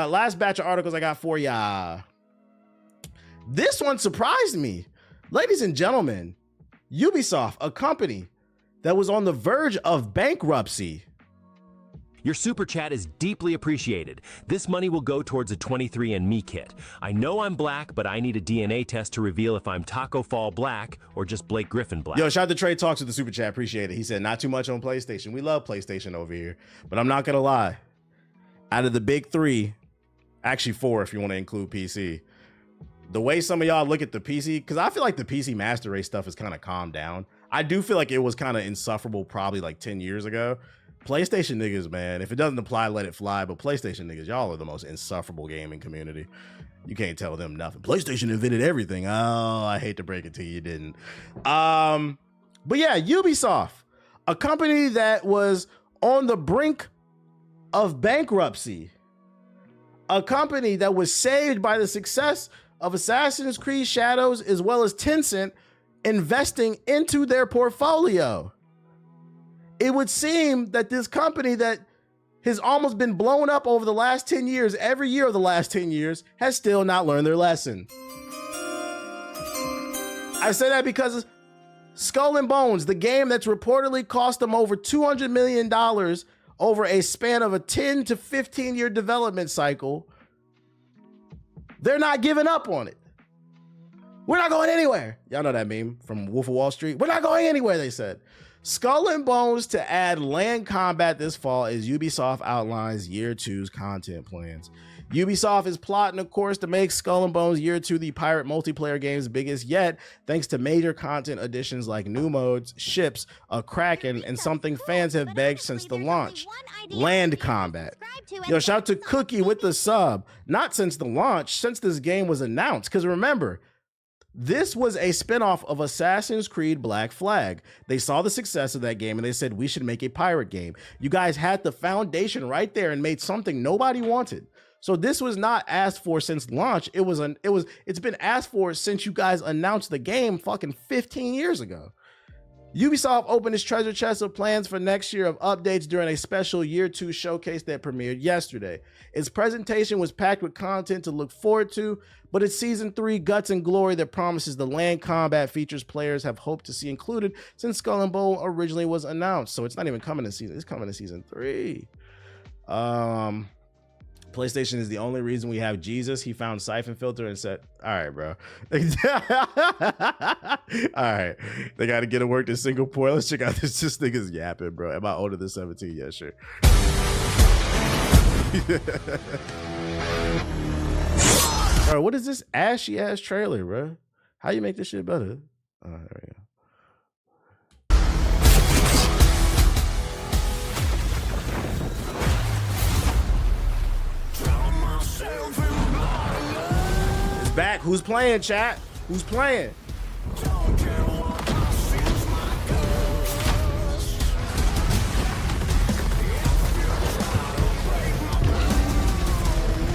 Last batch of articles I got for ya. This one surprised me. Ladies and gentlemen, Ubisoft, a company that was on the verge of bankruptcy. Your super chat is deeply appreciated. This money will go towards a 23andMe kit. I know I'm black, but I need a DNA test to reveal if I'm Taco Fall black or just Blake Griffin black. Yo, shout out to Trey Talks with the super chat. Appreciate it. He said, not too much on PlayStation. We love PlayStation over here. But I'm not going to lie. Out of the big three, actually four if you want to include PC, the way some of y'all look at the PC, because I feel like the PC Master Race stuff has kind of calmed down. I do feel like it was kind of insufferable probably like 10 years ago. PlayStation niggas, man, if it doesn't apply, let it fly. But PlayStation niggas, y'all are the most insufferable gaming community. You can't tell them nothing. PlayStation invented everything. Oh, I hate to break it to you, didn't. But yeah, Ubisoft, a company that was on the brink of bankruptcy, a company that was saved by the success of Assassin's Creed Shadows, as well as Tencent investing into their portfolio. It would seem that this company that has almost been blown up over the last 10 years, every year of the last 10 years, has still not learned their lesson. I say that because Skull and Bones, the game that's reportedly cost them over $200 million over a span of a 10 to 15 year development cycle, they're not giving up on it. We're not going anywhere. Y'all know that meme from Wolf of Wall Street. We're not going anywhere, they said. Skull and Bones to add land combat this fall as Ubisoft outlines Year 2's content plans. Ubisoft is plotting, of course, to make Skull and Bones Year 2 the pirate multiplayer game's biggest yet, thanks to major content additions like new modes, ships, a Kraken, and something fans have begged since the launch: land combat. Yo, shout out to Cookie with the sub. Not since the launch, since this game was announced. Because remember, this was a spinoff of Assassin's Creed Black Flag. They saw the success of that game and they said, we should make a pirate game. You guys had the foundation right there and made something nobody wanted. So this was not asked for since launch. It's been asked for since you guys announced the game fucking 15 years ago. Ubisoft opened its treasure chest of plans for next year of updates during a special Year 2 showcase that premiered yesterday. Its presentation was packed with content to look forward to, but it's Season 3 guts and glory that promises the land combat features players have hoped to see included since Skull and Bones originally was announced. So it's not even coming to season, it's coming to Season 3. PlayStation is the only reason we have Jesus. He found Siphon Filter and said, all right, bro. All right. They got to get to work this single point. Let's check out this. This nigga's yapping, bro. Am I older than 17? Yeah, sure. Bro, what is this ashy ass trailer, bro? How you make this shit better? Oh, there we go. Back. Who's playing, chat? Who's playing?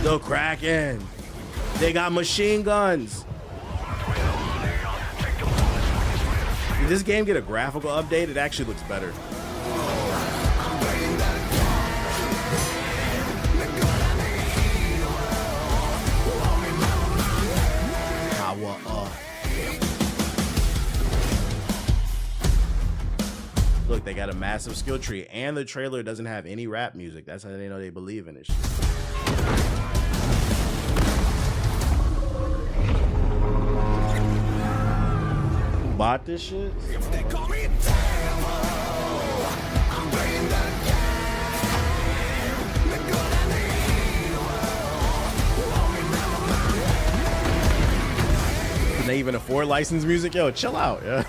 The Kraken. They got machine guns. Did this game get a graphical update? It actually looks better. Look, they got a massive skill tree, and the trailer doesn't have any rap music. That's how they know they believe in it. Who bought this shit? If they call me I'm playing that game. Can they even afford licensed music? Yo, chill out. Yeah.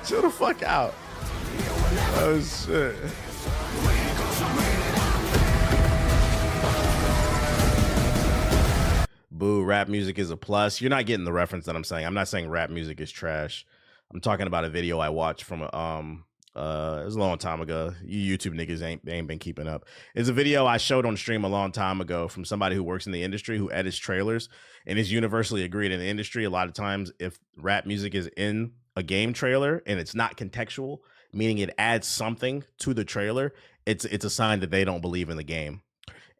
Chill the fuck out. Oh shit. Boo, rap music is a plus. You're not getting the reference that I'm saying. I'm not saying rap music is trash. I'm talking about a video I watched from it was a long time ago. You YouTube niggas ain't been keeping up. It's a video I showed on stream a long time ago from somebody who works in the industry who edits trailers, and it's universally agreed in the industry a lot of times if rap music is in a game trailer and it's not contextual, meaning it adds something to the trailer, it's a sign that they don't believe in the game.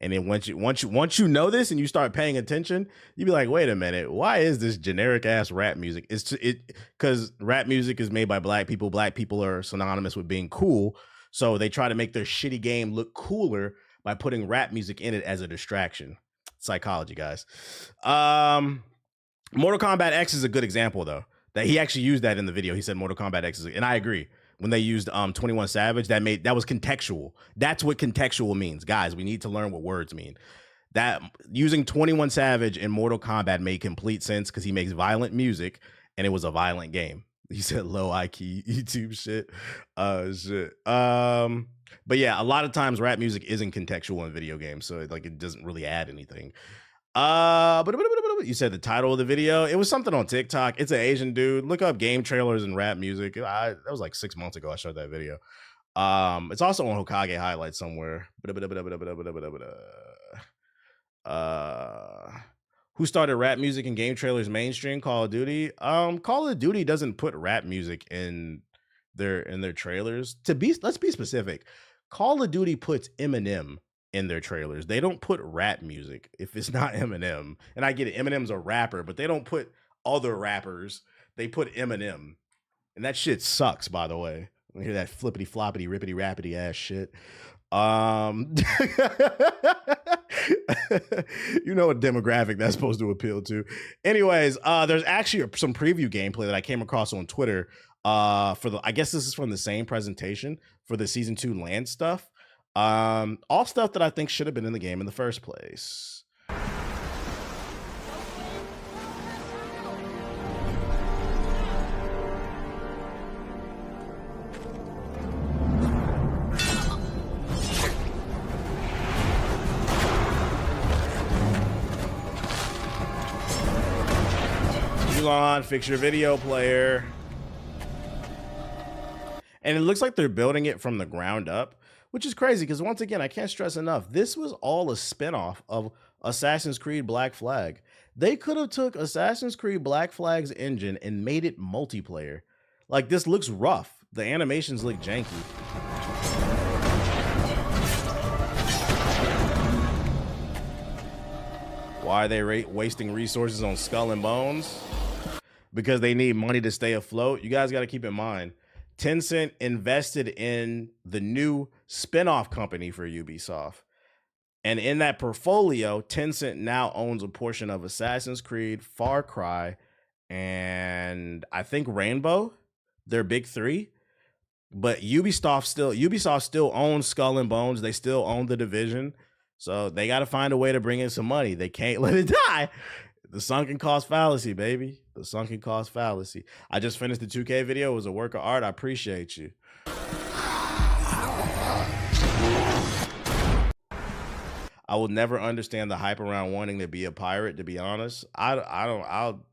And then once you know this and you start paying attention, you be like, wait a minute, why is this generic ass rap music? Because rap music is made by black people. Black people are synonymous with being cool. So they try to make their shitty game look cooler by putting rap music in it as a distraction. Psychology, guys. Mortal Kombat X is a good example, though. That he actually used that in the video. He said Mortal Kombat X is, and I agree. When they used 21 Savage, that was contextual. That's what contextual means. Guys, we need to learn what words mean. That using 21 Savage in Mortal Kombat made complete sense because he makes violent music and it was a violent game. He said low IQ YouTube shit. Shit. But yeah, a lot of times rap music isn't contextual in video games, so it doesn't really add anything. But you said the title of the video. It was something on TikTok. It's an Asian dude. Look up game trailers and rap music. That was like 6 months ago I showed that video. It's also on Hokage highlights somewhere. Who started rap music and game trailers mainstream? Call of Duty. Call of Duty doesn't put rap music in their trailers. Let's be specific. Call of Duty puts Eminem in their trailers. They don't put rap music if it's not Eminem. And I get it, Eminem's a rapper, but they don't put other rappers. They put Eminem. And that shit sucks, by the way. I hear that flippity floppity rippity rappity ass shit. You know what demographic that's supposed to appeal to. Anyways, there's actually some preview gameplay that I came across on Twitter I guess this is from the same presentation for the season 2 land stuff. All stuff that I think should have been in the game in the first place. Elon, fix your video player. And it looks like they're building it from the ground up, which is crazy because once again, I can't stress enough, this was all a spinoff of Assassin's Creed Black Flag. They could have took Assassin's Creed Black Flag's engine and made it multiplayer. Like, this looks rough. The animations look janky. Why are they wasting resources on Skull and Bones? Because they need money to stay afloat. You guys got to keep in mind, Tencent invested in the new spin-off company for Ubisoft. And in that portfolio, Tencent now owns a portion of Assassin's Creed, Far Cry, and I think Rainbow. They're big three. But Ubisoft still owns Skull and Bones. They still own The Division. So they got to find a way to bring in some money. They can't let it die. The sunken cost fallacy, baby. The sunken cost fallacy. I just finished the 2K video. It was a work of art. I appreciate you. I will never understand the hype around wanting to be a pirate, to be honest. I'll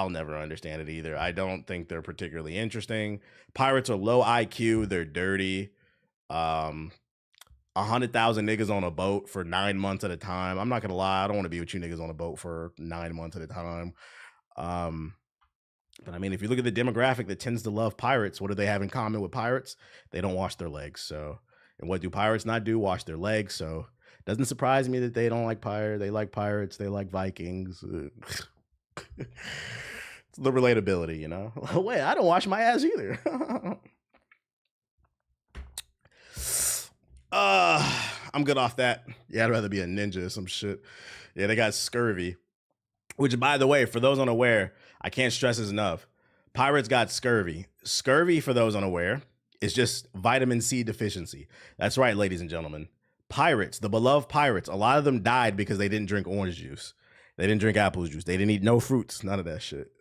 never understand it either. I don't think they're particularly interesting. Pirates are low IQ. They're dirty. 100,000 niggas on a boat for 9 months at a time. I'm not gonna lie, I don't want to be with you niggas on a boat for 9 months at a time. But I mean, if you look at the demographic that tends to love pirates, what do they have in common with pirates? They don't wash their legs. So, and what do pirates not do? Wash their legs. So, it doesn't surprise me that they don't like pirates. They like pirates. They like Vikings. It's the relatability, you know. Wait, I don't wash my ass either. I'm good off that. Yeah, I'd rather be a ninja or some shit. Yeah, they got scurvy. Which, by the way, for those unaware, I can't stress this enough. Pirates got scurvy. Scurvy, for those unaware, is just vitamin C deficiency. That's right, ladies and gentlemen. Pirates, the beloved pirates, a lot of them died because they didn't drink orange juice. They didn't drink apple juice. They didn't eat no fruits. None of that shit.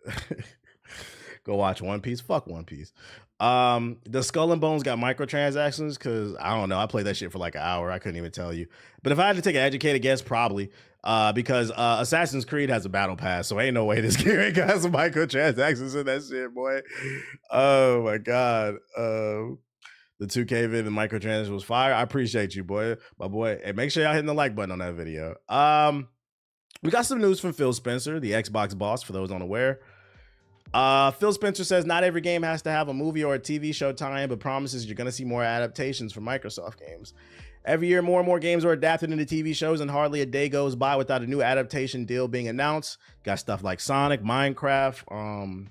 Go watch One Piece. Fuck One Piece. The Skull and Bones got microtransactions? Because I don't know. I played that shit for like an hour. I couldn't even tell you. But if I had to take an educated guess, probably. Because Assassin's Creed has a battle pass, so ain't no way this game ain't got some microtransactions in that shit, boy. Oh my god. The 2K vid and microtransactions was fire. I appreciate you, boy. My boy. And make sure y'all hitting the like button on that video. We got some news from Phil Spencer, the Xbox boss, for those unaware. Phil Spencer says not every game has to have a movie or a TV show tie-in, but promises you're going to see more adaptations from Microsoft games. Every year, more and more games are adapted into TV shows, and hardly a day goes by without a new adaptation deal being announced. Got stuff like Sonic, Minecraft,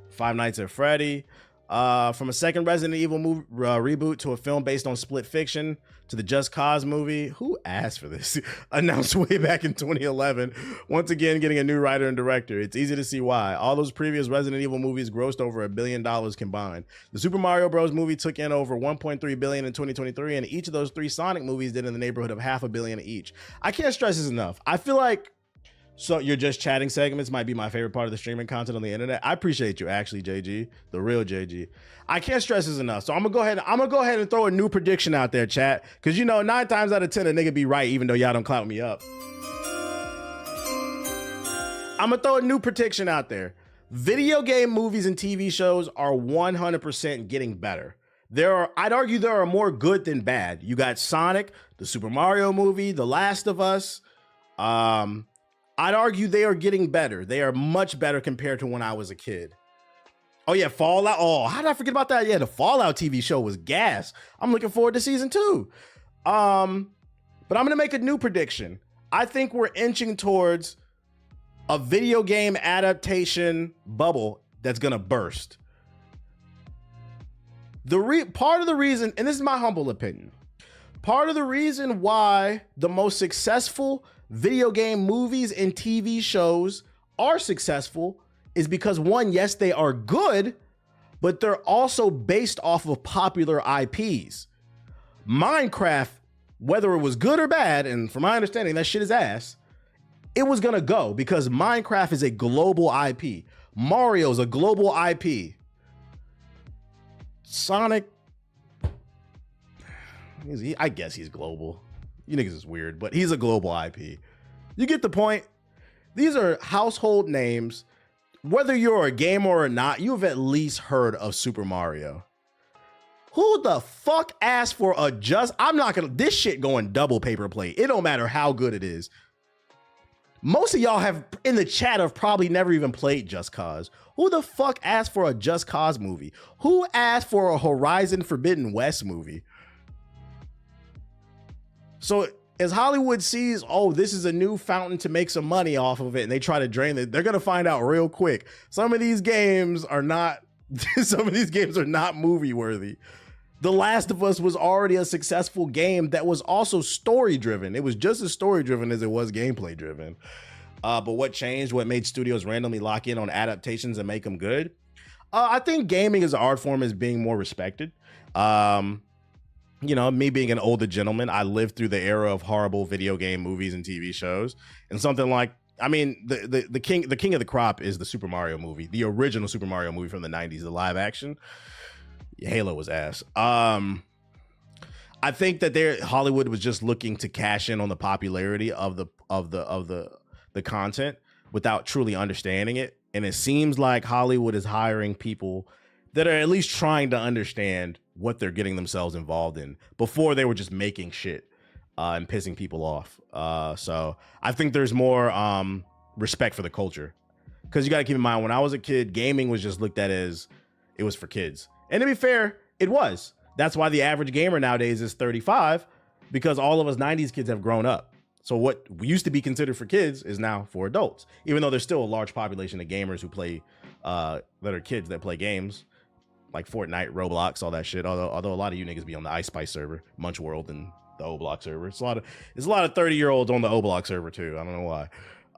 Five Nights at Freddy. From a second Resident Evil movie, reboot to a film based on split fiction to the Just Cause movie. Who asked for this? Announced way back in 2011. Once again, getting a new writer and director. It's easy to see why. All those previous Resident Evil movies grossed over $1 billion combined. The Super Mario Bros. Movie took in over $1.3 billion in 2023, and each of those 3 Sonic movies did in the neighborhood of $500 million each. I can't stress this enough. I feel like So you're just chatting segments might be my favorite part of the streaming content on the internet. I appreciate you, actually, JG, the real JG. I can't stress this enough. So I'm gonna go ahead and throw a new prediction out there, chat, because 9 times out of 10 a nigga be right, even though y'all don't clout me up. I'm gonna throw a new prediction out there. Video game movies and TV shows are 100% getting better. I'd argue there are more good than bad. You got Sonic, the Super Mario movie, The Last of Us. I'd argue they are getting better. They are much better compared to when I was a kid. Oh yeah, Fallout. Oh, how did I forget about that? Yeah, the Fallout TV show was gas. I'm looking forward to season 2. But I'm gonna make a new prediction. I think we're inching towards a video game adaptation bubble that's gonna burst. Part of the reason, and this is my humble opinion, part of the reason why the most successful video game movies and TV shows are successful is because, one, yes, they are good, but they're also based off of popular IPs. Minecraft, whether it was good or bad, and from my understanding, that shit is ass, it was gonna go because Minecraft is a global IP. Mario's a global IP. Sonic, I guess he's global. You niggas is weird, but he's a global IP. You get the point. These are household names. Whether you're a gamer or not, you've at least heard of Super Mario. Who the fuck asked for this shit going double paper plate. It don't matter how good it is. Most of y'all have in the chat have probably never even played Just Cause. Who the fuck asked for a Just Cause movie? Who asked for a Horizon Forbidden West movie? So as Hollywood sees, oh, this is a new fountain to make some money off of it, and they try to drain it, they're gonna find out real quick. Some of these games are not movie worthy. The Last of Us was already a successful game that was also story driven. It was just as story driven as it was gameplay driven. But what changed? What made studios randomly lock in on adaptations and make them good? I think gaming as an art form is being more respected. Me being an older gentleman, I lived through the era of horrible video game movies and TV shows, and something like, the king of the crop is the Super Mario movie, the original Super Mario movie from the 90s, the live action. Halo was ass. I think that Hollywood was just looking to cash in on the popularity of the content without truly understanding it, and it seems like Hollywood is hiring people that are at least trying to understand what they're getting themselves involved in before they were just making shit and pissing people off. So I think there's more respect for the culture, because you got to keep in mind, when I was a kid, gaming was just looked at as it was for kids. And to be fair, it was. That's why the average gamer nowadays is 35, because all of us 90s kids have grown up. So what used to be considered for kids is now for adults, even though there's still a large population of gamers who play that are kids that play games like Fortnite, Roblox, all that shit. Although a lot of you niggas be on the Ice Spice server, Munch World, and the Oblox server. It's a lot of 30-year-olds on the Oblox server too. I don't know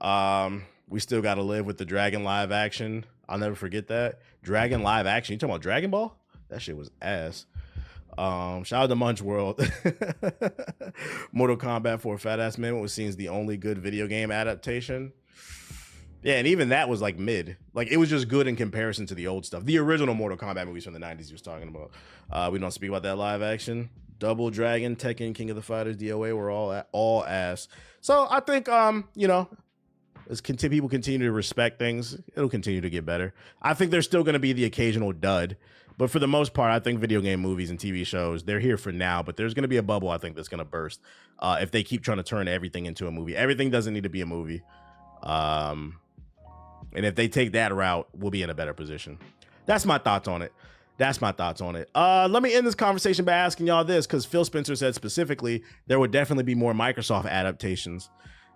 why. We still got to live with the Dragon live action. I'll never forget that. Dragon live action. You talking about Dragon Ball? That shit was ass. Shout out to Munch World. Mortal Kombat for a Fat Ass Minute was seen as the only good video game adaptation. Yeah, and even that was like mid. Like, it was just good in comparison to the old stuff. The original Mortal Kombat movies from the 90s he was talking about. We don't speak about that live action. Double Dragon, Tekken, King of the Fighters, DOA were all ass. So I think as people continue to respect things, it'll continue to get better. I think there's still going to be the occasional dud, but for the most part, I think video game movies and TV shows, they're here for now, but there's going to be a bubble, I think, that's going to burst if they keep trying to turn everything into a movie. Everything doesn't need to be a movie. And if they take that route, we'll be in a better position. That's my thoughts on it. That's my thoughts on it. Let me end this conversation by asking y'all this, because Phil Spencer said specifically there would definitely be more Microsoft adaptations.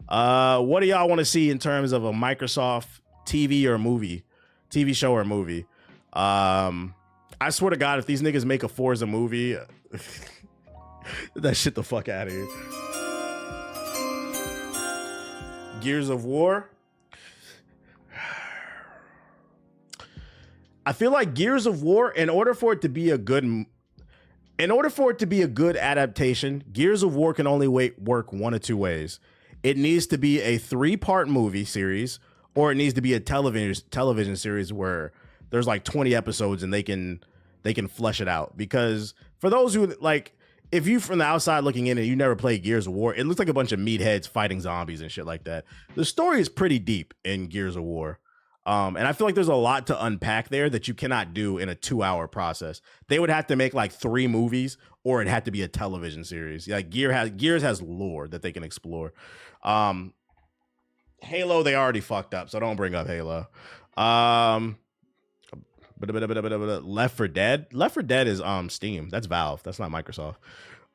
What do y'all want to see in terms of a Microsoft TV show or movie? I swear to God, if these niggas make a Forza movie, that shit the fuck out of here. Gears of War. I feel like Gears of War, in order for it to be a good adaptation, Gears of War can only work one of two ways. It needs to be a 3-part movie series, or it needs to be a television series where there's like 20 episodes and they can flesh it out. Because for those who like, if you from the outside looking in and you never played Gears of War, it looks like a bunch of meatheads fighting zombies and shit like that. The story is pretty deep in Gears of War. And I feel like there's a lot to unpack there that you cannot do in a 2-hour process. They would have to make like 3 movies, or it had to be a television series. Like Gears has lore that they can explore. Halo, they already fucked up, so don't bring up Halo. Left 4 Dead. Left 4 Dead is Steam. That's Valve. That's not Microsoft.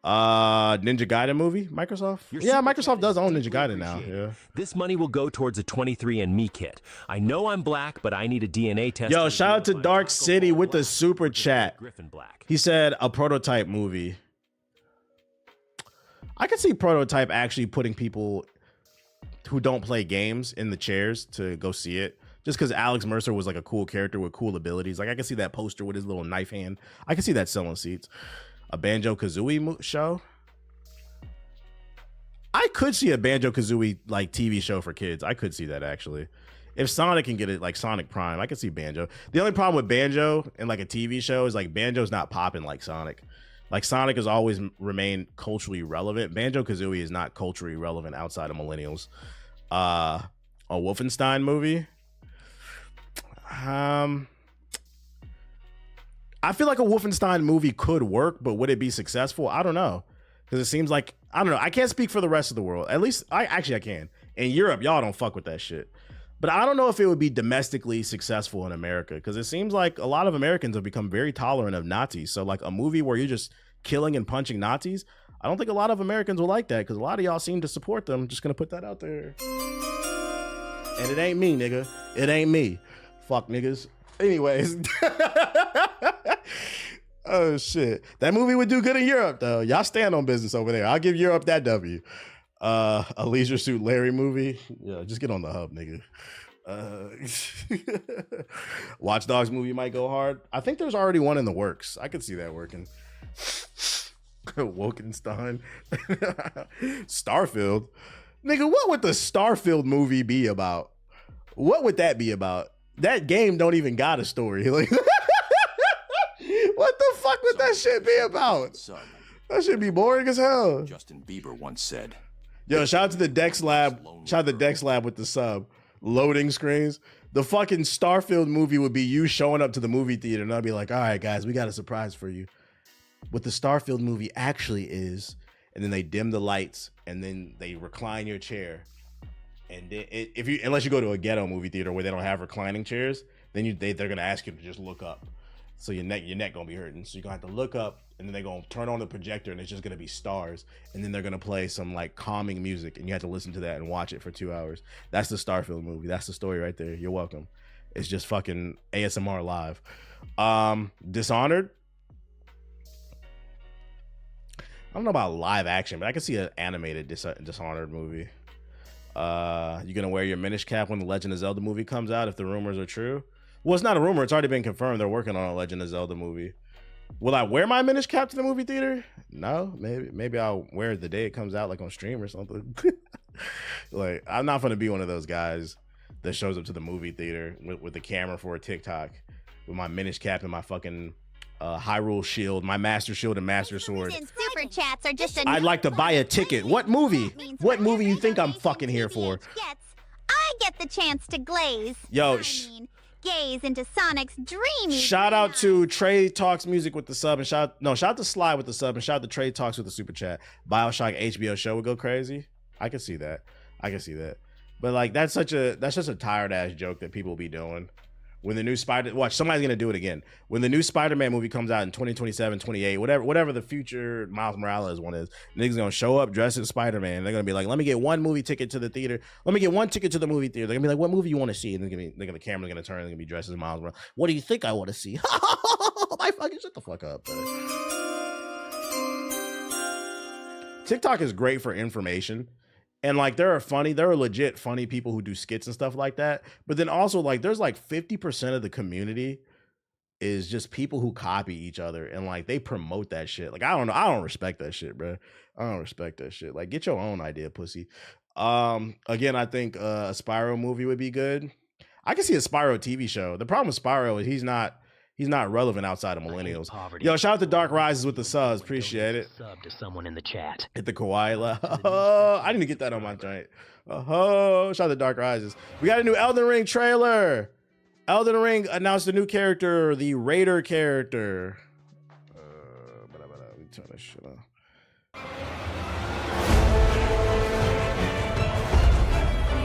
Ninja Gaiden movie, Microsoft. Microsoft does own Ninja Gaiden now. Yeah. This money will go towards a 23andMe kit. I know I'm black, but I need a DNA test. Yo, shout out to Dark City with the super chat. He said a prototype movie. I could see prototype actually putting people who don't play games in the chairs to go see it. Just because Alex Mercer was like a cool character with cool abilities. Like I can see that poster with his little knife hand. I can see that selling seats. A Banjo-Kazooie show. I could see a Banjo-Kazooie like TV show for kids. I could see that actually. If Sonic can get it, like Sonic Prime, I could see Banjo. The only problem with Banjo and like a TV show is like Banjo's not popping like Sonic. Like Sonic has always remained culturally relevant. Banjo-Kazooie is not culturally relevant outside of millennials. A Wolfenstein movie. I feel like a Wolfenstein movie could work, but would it be successful? I don't know. Because it seems like, I don't know. I can't speak for the rest of the world. At least, I can. In Europe, y'all don't fuck with that shit. But I don't know if it would be domestically successful in America. Because it seems like a lot of Americans have become very tolerant of Nazis. So like a movie where you're just killing and punching Nazis, I don't think a lot of Americans will like that. Because a lot of y'all seem to support them. Just going to put that out there. And it ain't me, nigga. It ain't me. Fuck niggas. Anyways. Oh shit, that movie would do good in Europe though. Y'all stand on business over there. I'll give Europe that W. A Leisure Suit Larry movie. Yeah, just get on the hub, nigga. Watch Dogs movie might go hard. I think there's already one in the works. I could see that working. Wolkenstein. Starfield. Nigga, what would the Starfield movie be about? What would that be about? That game don't even got a story. Like, what the fuck would that shit be about? That should be boring as hell. Justin Bieber once said. Yo, shout out to the Dex Lab. Shout out to the Dex Lab with the sub. Loading screens. The fucking Starfield movie would be you showing up to the movie theater and I'll be like, all right, guys, we got a surprise for you. What the Starfield movie actually is. And then they dim the lights and then they recline your chair. And unless you go to a ghetto movie theater where they don't have reclining chairs, then they're gonna ask you to just look up. So your neck gonna be hurting. So you're gonna have to look up, and then they're gonna turn on the projector, and it's just gonna be stars. And then they're gonna play some like calming music, and you have to listen to that and watch it for 2 hours. That's the Starfield movie. That's the story right there. You're welcome. It's just fucking ASMR live. Dishonored. I don't know about live action, but I can see an animated Dishonored movie. You gonna wear your Minish cap when the Legend of Zelda movie comes out if the rumors are true? Well, it's not a rumor. It's already been confirmed. They're working on a Legend of Zelda movie. Will I wear my Minish cap to the movie theater? No, maybe I'll wear it the day it comes out, like on stream or something. Like, I'm not gonna be one of those guys that shows up to the movie theater with the camera for a TikTok with my Minish cap and my fucking Hyrule shield, my Master Shield and Master Sword. Super chats are just I'd like to buy a ticket. What movie? What movie you think I'm fucking here for? I get the chance to glaze. Yo, gaze into Sonic's dreamy. Shout out to Trey Talks Music with the sub, and shout out to Sly with the sub, and shout out to Trey Talks with the super chat. BioShock HBO show would go crazy. I can see that. But like that's just a tired ass joke that people be doing, when the new somebody's gonna do it again. When the new Spider-Man movie comes out in 2027, 28, whatever the future Miles Morales one is, niggas gonna show up dressed as Spider-Man. They're gonna be like, let me get one movie ticket to the theater. Let me get one ticket to the movie theater. They're gonna be like, what movie you want to see? And the camera's gonna turn. They're gonna be dressed as Miles Morales. What do you think I want to see? My fucking shut the fuck up. TikTok is great for information. And like there are legit funny people who do skits and stuff like that. But then also like there's like 50% of the community is just people who copy each other and like they promote that shit. Like I don't know, I don't respect that shit, bro. I don't respect that shit. Like get your own idea, pussy. Again, I think a Spyro movie would be good. I can see a Spyro TV show. The problem with Spyro is he's not relevant outside of millennials. Yo, shout out to Dark Rises with the subs. Appreciate it. Sub to someone in the chat. Hit the kawaii laugh. Oh, I didn't get that on my joint. Oh, shout out to Dark Rises. We got a new Elden Ring trailer. Elden Ring announced a new character, the Raider character. Let me turn this shit on.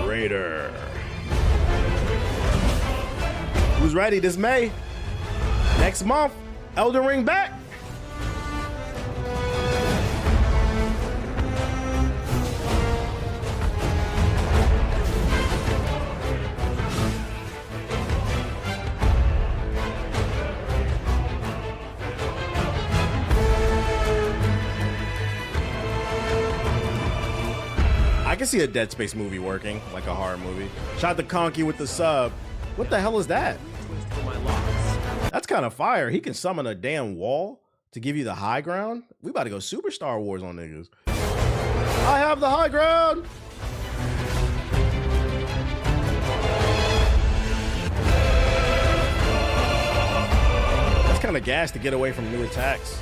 Raider. Who's ready? This May. Next month, Elden Ring back. I can see a Dead Space movie working, like a horror movie. Shout out to Conky with the sub. What the hell is that? That's kind of fire. He can summon a damn wall to give you the high ground. We about to go Super Star Wars on niggas. I have the high ground. That's kind of gas to get away from new attacks.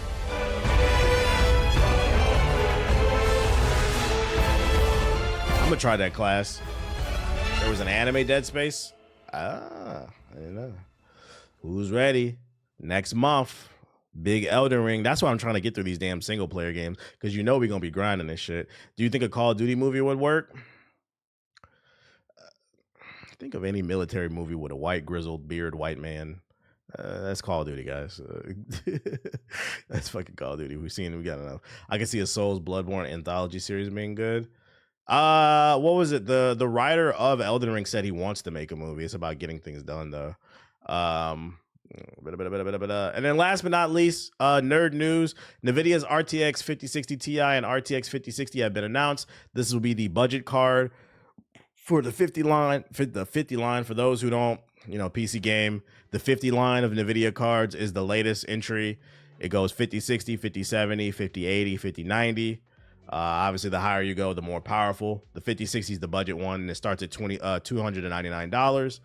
I'm gonna try that class. There was an anime Dead Space. I didn't know. Who's ready? Next month, big Elden Ring. That's why I'm trying to get through these damn single player games because you know we're gonna be grinding this shit. Do you think a Call of Duty movie would work? Think of any military movie with a white grizzled beard white man. That's Call of Duty, guys. That's fucking Call of Duty. We got enough. I can see a Souls Bloodborne anthology series being good. What was it? The writer of Elden Ring said he wants to make a movie. It's about getting things done though. And then last but not least, nerd news. NVIDIA's RTX 5060 Ti and RTX 5060 have been announced. This will be the budget card for the 50 line. The 50 line, for those who don't, PC game, the 50 line of NVIDIA cards is the latest entry. It goes 5060, 5070, 5080, 5090. Obviously, the higher you go, the more powerful. The 5060 is the budget one, and it starts at $299.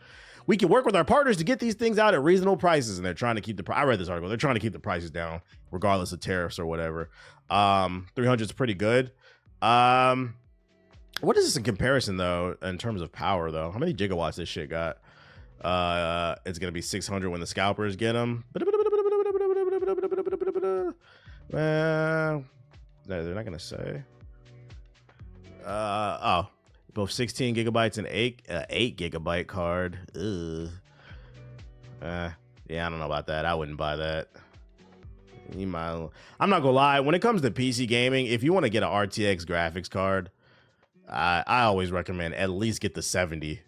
We can work with our partners to get these things out at reasonable prices, and they're trying to keep I read this article. They're trying to keep the prices down, regardless of tariffs or whatever. 300 is pretty good. What is this in comparison, though, in terms of power, though? How many gigawatts this shit got? It's going to be 600 when the scalpers get them. They're not going to say. Both 16 gigabytes and 8 gigabyte card. Ugh. Yeah, I don't know about that. I wouldn't buy that. I'm not gonna lie. When it comes to PC gaming, if you want to get an RTX graphics card, I always recommend at least get the 70.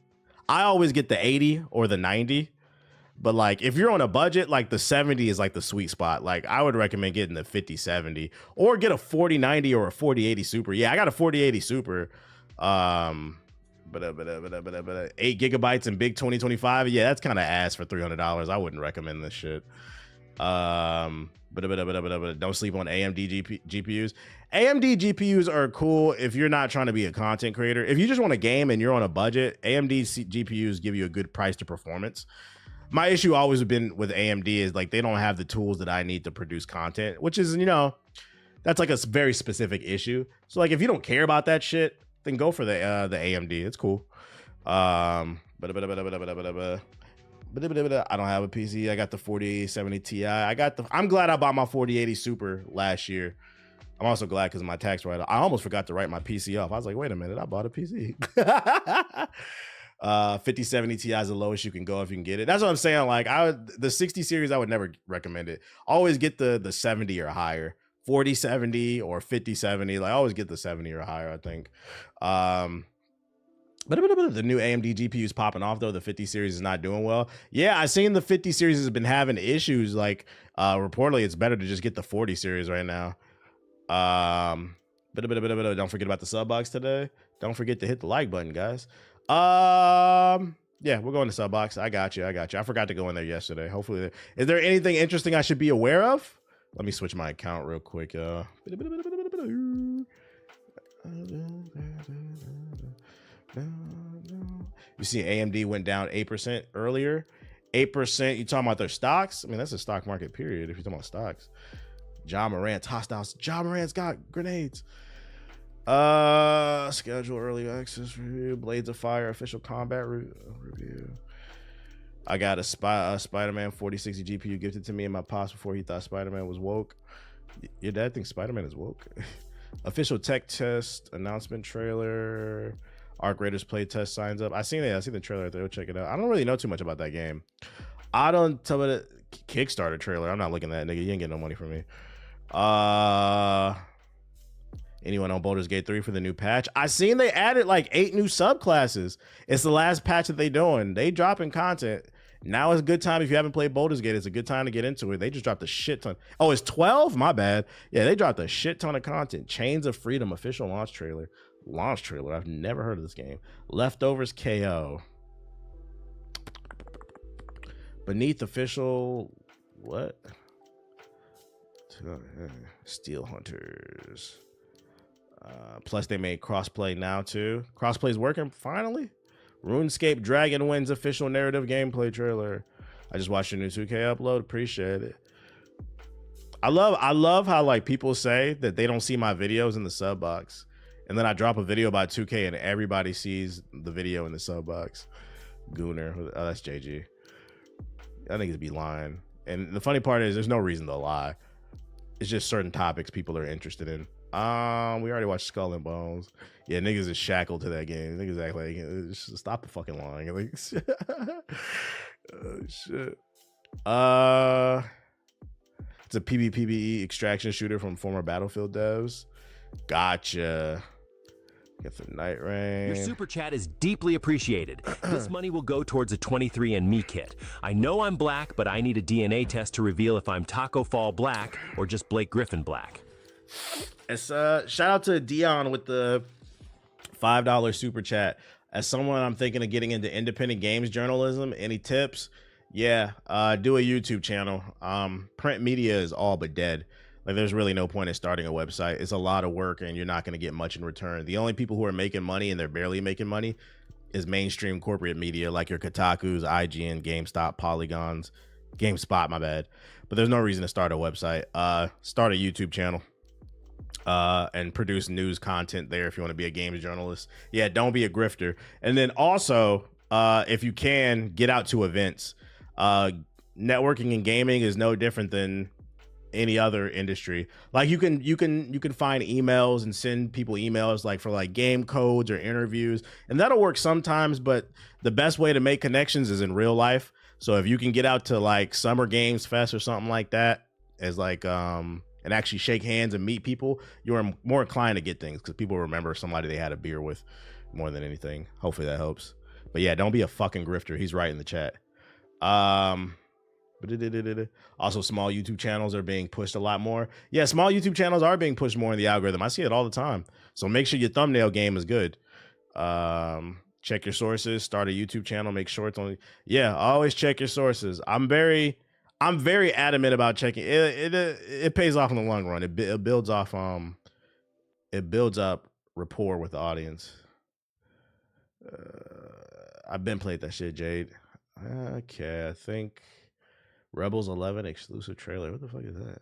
I always get the 80 or the 90. But like, if you're on a budget, like the 70 is like the sweet spot. Like I would recommend getting the 5070 or get a 4090 or a 4080 Super. Yeah, I got a 4080 Super. But 8 gigabytes in big 2025. Yeah, that's kind of ass for $300. I wouldn't recommend this shit. Don't sleep on AMD GPUs. AMD GPUs are cool if you're not trying to be a content creator. If you just want a game and you're on a budget, AMD GPUs give you a good price to performance. My issue always been with AMD is like they don't have the tools that I need to produce content, which is, that's like a very specific issue. So like if you don't care about that shit, then go for the AMD. It's cool. I don't have a PC. I got the 4070 Ti. I'm glad I bought my 4080 Super last year. I'm also glad because of my tax write-off. I almost forgot to write my PC off. I was like, wait a minute, I bought a PC. 5070 Ti is the lowest you can go if you can get it. That's what I'm saying. Like the 60 series, I would never recommend it. Always get the 70 or higher, 4070 or 5070. Like always get the 70 or higher, I think. But the new AMD GPU is popping off though. The 50 series is not doing well. Yeah, I've seen the 50 series has been having issues. Like reportedly, it's better to just get the 40 series right now. Don't forget about the sub box today. Don't forget to hit the like button, guys. Yeah, we're going to sub box. I got you. I forgot to go in there yesterday. Hopefully, is there anything interesting I should be aware of? Let me switch my account real quick. You see AMD went down 8% earlier. 8%. You talking about their stocks? I mean, that's a stock market period if you're talking about stocks. John Morant, hostiles. John Morant's got grenades. Schedule early access review. Blades of Fire official combat review. I got a Spider-Man 4060 GPU gifted to me in my pops before he thought Spider-Man was woke. Your dad thinks Spider-Man is woke. Official tech test announcement trailer. Arc Raiders play test signs up. I seen the trailer right there. Check it out. I don't really know too much about that game. I don't tell me the Kickstarter trailer. I'm not looking at that, nigga. You ain't getting no money from me. Anyone on Baldur's Gate 3 for the new patch? I seen they added like 8 new subclasses. It's the last patch that they doing. They dropping content. Now is a good time if you haven't played Baldur's Gate. It's a good time to get into it. They just dropped a shit ton. Oh, it's 12? My bad. Yeah, they dropped a shit ton of content. Chains of Freedom official launch trailer. I've never heard of this game. Leftovers KO. Beneath official what? Steel Hunters. Plus they made crossplay now too. Crossplay's working finally. RuneScape Dragon wins official narrative gameplay trailer. I just watched your new 2K upload. Appreciate it. I love how like people say that they don't see my videos in the sub box. And then I drop a video about 2K and everybody sees the video in the sub box. Gooner. Oh, that's JG. I think it'd be lying. And the funny part is there's no reason to lie. It's just certain topics people are interested in. We already watched Skull and Bones. Yeah, niggas is shackled to that game. Niggas act like stop the fucking lying. Like, oh shit. It's a PvPvE extraction shooter from former Battlefield devs. Gotcha. Get the Night Rain. Your super chat is deeply appreciated. This money will go towards a 23andMe kit. I know I'm black, but I need a DNA test to reveal if I'm Taco Fall black or just Blake Griffin black. It's shout out to Dion with the $5 super chat. As someone I'm thinking of getting into independent games journalism, any tips? Yeah, do a YouTube channel. Print media is all but dead. Like there's really no point in starting a website. It's a lot of work and you're not going to get much in return. The only people who are making money and they're barely making money is mainstream corporate media like your Kotakus, IGN, GameStop, Polygons, GameSpot, my bad. But there's no reason to start a website. Start a YouTube channel and produce news content there if you want to be a games journalist. Yeah, don't be a grifter. And then also, if you can, get out to events. Networking and gaming is no different than any other industry. Like you can find emails and send people emails like for like game codes or interviews, and that'll work sometimes, but the best way to make connections is in real life. So if you can get out to like Summer Games Fest or something like that as like and actually shake hands and meet people, you're more inclined to get things because people remember somebody they had a beer with more than anything. Hopefully that helps. But yeah, don't be a fucking grifter. He's right in the chat. Also, small YouTube channels are being pushed a lot more. Yeah, small YouTube channels are being pushed more in the algorithm. I see it all the time. So make sure your thumbnail game is good. Check your sources. Start a YouTube channel. Make shorts on. Yeah, always check your sources. I'm very adamant about checking. It pays off in the long run. It builds off. It builds up rapport with the audience. I've been played that shit, Jade. Okay, I think Rebels 11 exclusive trailer. What the fuck is that?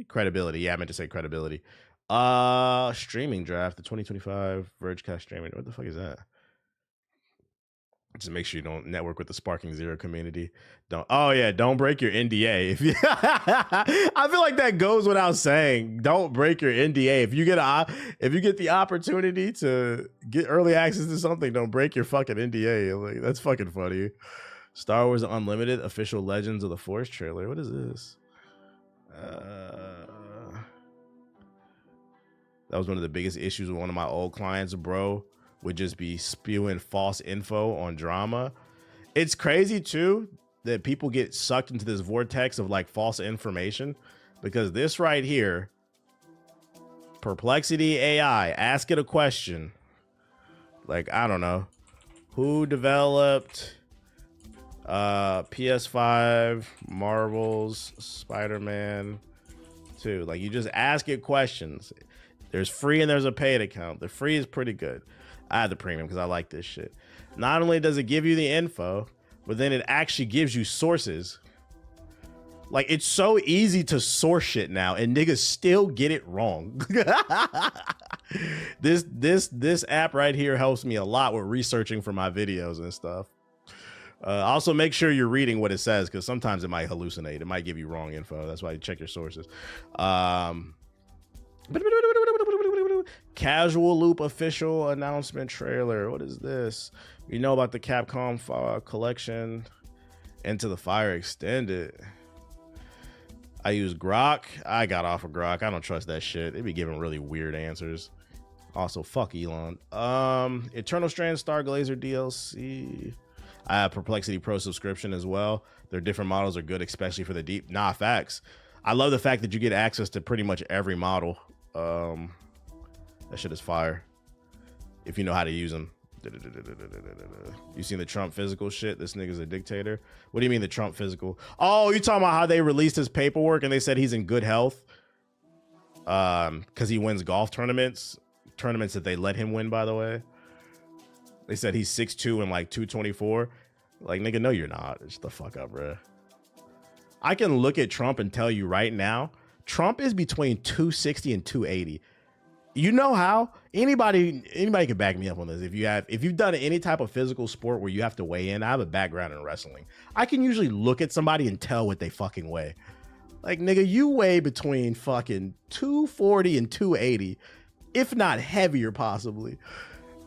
Credibility. Yeah, I meant to say credibility. Streaming draft, the 2025 Vergecast streaming. What the fuck is that? Just make sure you don't network with the Sparking Zero community. Don't break your NDA. I feel like that goes without saying. Don't break your NDA. If you get the opportunity to get early access to something, don't break your fucking NDA. Like, that's fucking funny. Star Wars Unlimited official Legends of the Force trailer. What is this? That was one of the biggest issues with one of my old clients, bro. Would just be spewing false info on drama. It's crazy too that people get sucked into this vortex of like false information, because this right here, Perplexity AI, ask it a question. Like, I don't know, who developed PS5 Marvel's Spider-Man 2? Like, you just ask it questions. There's free and there's a paid account. The free is pretty good. I had the premium because I like this shit. Not only does it give you the info, but then it actually gives you sources. Like, it's so easy to source shit now, and niggas still get it wrong. This app right here helps me a lot with researching for my videos and stuff. Also, make sure you're reading what it says, because sometimes it might hallucinate. It might give you wrong info. That's why you check your sources. Casual Loop official announcement trailer. What is this? You know about the Capcom collection Into the Fire Extended. I use Grok. I got off of Grok. I don't trust that shit. They be giving really weird answers. Also, fuck Elon. Eternal Strand Stargazer DLC. I have Perplexity Pro subscription as well. Their different models are good, especially for the deep. Nah, facts. I love the fact that you get access to pretty much every model. That shit is fire if you know how to use them. You seen the Trump physical shit? This nigga's a dictator. What do you mean the Trump physical? Oh, you talking about how they released his paperwork and they said he's in good health because he wins golf tournaments that they let him win, by the way. They said he's 6'2" and like 224. Like, nigga, no, you're not. Shut the fuck up, bro. I can look at Trump and tell you right now, Trump is between 260 and 280. You know how? Anybody can back me up on this. If you've done any type of physical sport where you have to weigh in, I have a background in wrestling. I can usually look at somebody and tell what they fucking weigh. Like, nigga, you weigh between fucking 240 and 280, if not heavier, possibly.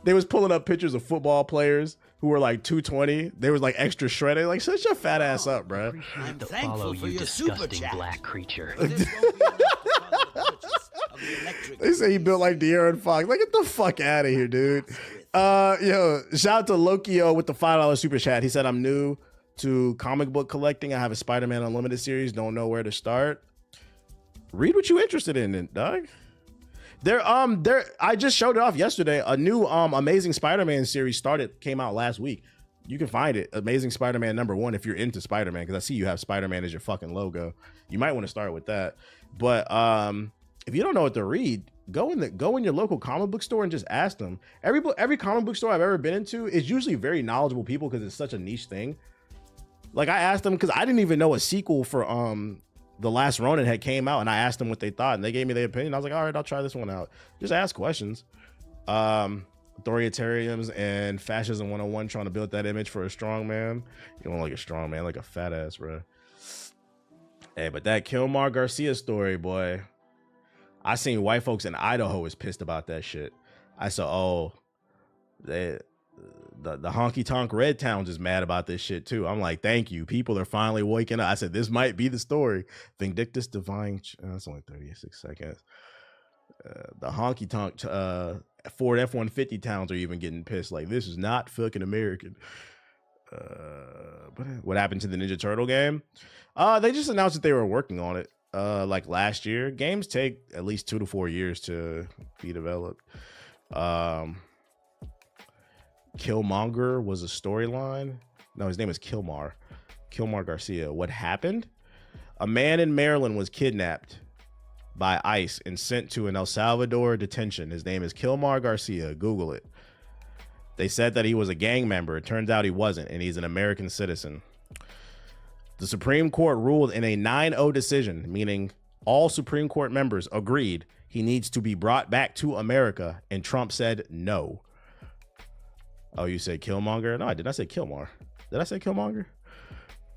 They was pulling up pictures of football players who were like 220. They was like extra shredded. Like, shut your fat ass up, bro. I'm thankful for your super chat. Black creature. They say he built like De'Aaron Fox. Like, get the fuck out of here, dude. Yo, shout out to Lokio with the $5 super chat. He said, I'm new to comic book collecting. I have a Spider-Man Unlimited series. Don't know where to start. Read what you interested in, dog. I just showed it off yesterday. A new Amazing Spider-Man series came out last week. You can find it, Amazing Spider-Man #1, if you're into Spider-Man, because I see you have Spider-Man as your fucking logo. You might want to start with that. But if you don't know what to read, go in your local comic book store and just ask them. Every comic book store I've ever been into is usually very knowledgeable people, because it's such a niche thing. Like, I asked them, because I didn't even know a sequel for The Last Ronin had came out, and I asked them what they thought, and they gave me their opinion. I was like, all right, I'll try this one out. Just ask questions. Authoritarians and Fascism 101, trying to build that image for a strong man. You don't like a strong man, like a fat ass, bro. Hey, but that Kilmar Garcia story, boy. I seen white folks in Idaho was pissed about that shit. I said, oh, the honky tonk red towns is mad about this shit too. I'm like, thank you. People are finally waking up. I said, this might be the story. Vindictus Divine. That's only 36 seconds. The honky tonk Ford F-150 towns are even getting pissed. Like, this is not fucking American. What happened to the Ninja Turtle game? They just announced that they were working on it. Like last year. Games take at least 2 to 4 years to be developed. Killmonger was a storyline. No, his name is Kilmar Garcia. What happened? A man in Maryland was kidnapped by ICE and sent to an El Salvador detention. His name is Kilmar Garcia. Google it. They said that he was a gang member. It turns out he wasn't, and he's an American citizen. The Supreme Court ruled in a 9-0 decision, meaning all Supreme Court members agreed he needs to be brought back to America, and Trump said no. Oh, you said Killmonger? No, I did not say Killmonger. Did I say Killmonger?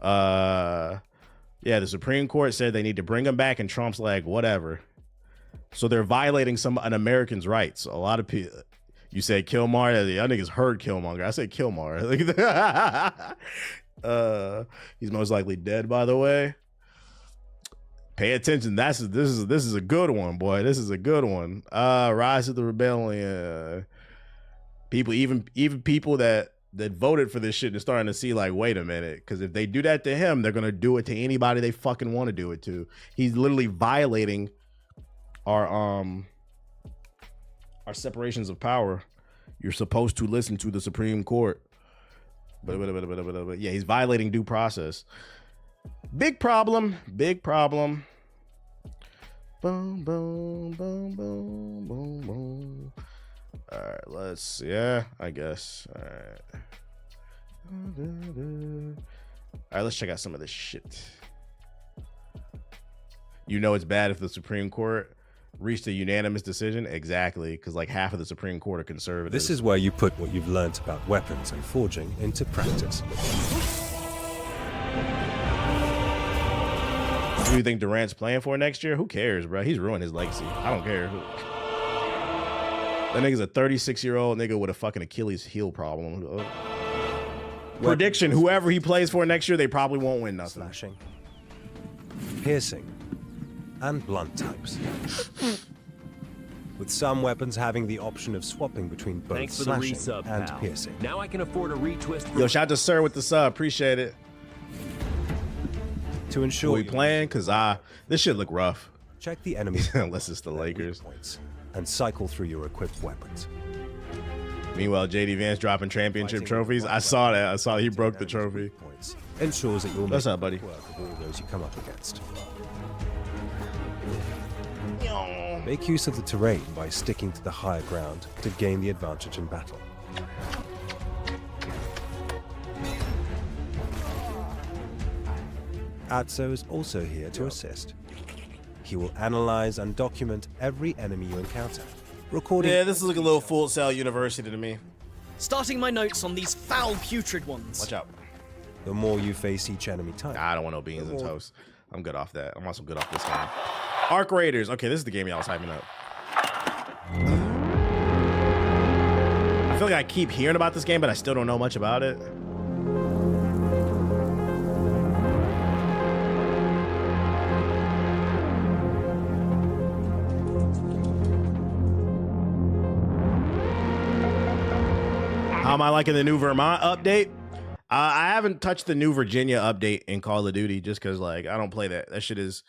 Yeah, the Supreme Court said they need to bring him back, and Trump's like, whatever. So they're violating an American's rights. A lot of people. You said Killmonger. Y'all niggas heard Killmonger. I said Killmonger. He's most likely dead, by the way. Pay attention. This is a good one, boy. This is a good one. Rise of the Rebellion. People, even people that voted for this shit are starting to see like, wait a minute, because if they do that to him, they're gonna do it to anybody they fucking want to do it to. He's literally violating our separations of power. You're supposed to listen to the Supreme Court. But yeah, he's violating due process. Big problem. Big problem. Boom, boom, boom, boom, boom, boom. All right, let's see. Yeah, I guess. All right, let's check out some of this shit. You know it's bad if the Supreme Court reached a unanimous decision? Exactly, because like half of the Supreme Court are conservative. This is where you put what you've learnt about weapons and forging into practice. Who do you think Durant's playing for next year? Who cares, bro? He's ruined his legacy. I don't care. That nigga's a 36-year-old nigga with a fucking Achilles heel problem. Prediction, whoever he plays for next year, they probably won't win nothing. Slashing, piercing, and blunt types. With some weapons having the option of swapping between both Thanks for slashing the resub, and pal. piercing. Now I can afford a retwist. Yo, shout out to Sir with the sub. Appreciate it. To ensure we playing? Because this shit look rough. Check the enemy's unless it's the Lakers. Points and cycle through your equipped weapons. Meanwhile, JD Vance dropping championship trophies. I saw that. I saw he broke the trophy. Points ensures that you'll What's up, buddy? work of all those you come up against. Make use of the terrain by sticking to the higher ground to gain the advantage in battle. Atso is also here to assist. He will analyze and document every enemy you encounter, recording... Yeah, this is like a little Full Sail University to me. Starting my notes on these foul, putrid ones. Watch out. The more you face each enemy type... I don't want no beans and toast. I'm good off that. I'm also good off this game. Arc Raiders. Okay, this is the game y'all was hyping up. I feel like I keep hearing about this game, but I still don't know much about it. How am I liking the new Vermont update? I haven't touched the new Virginia update in Call of Duty just because, like, I don't play that. That shit is...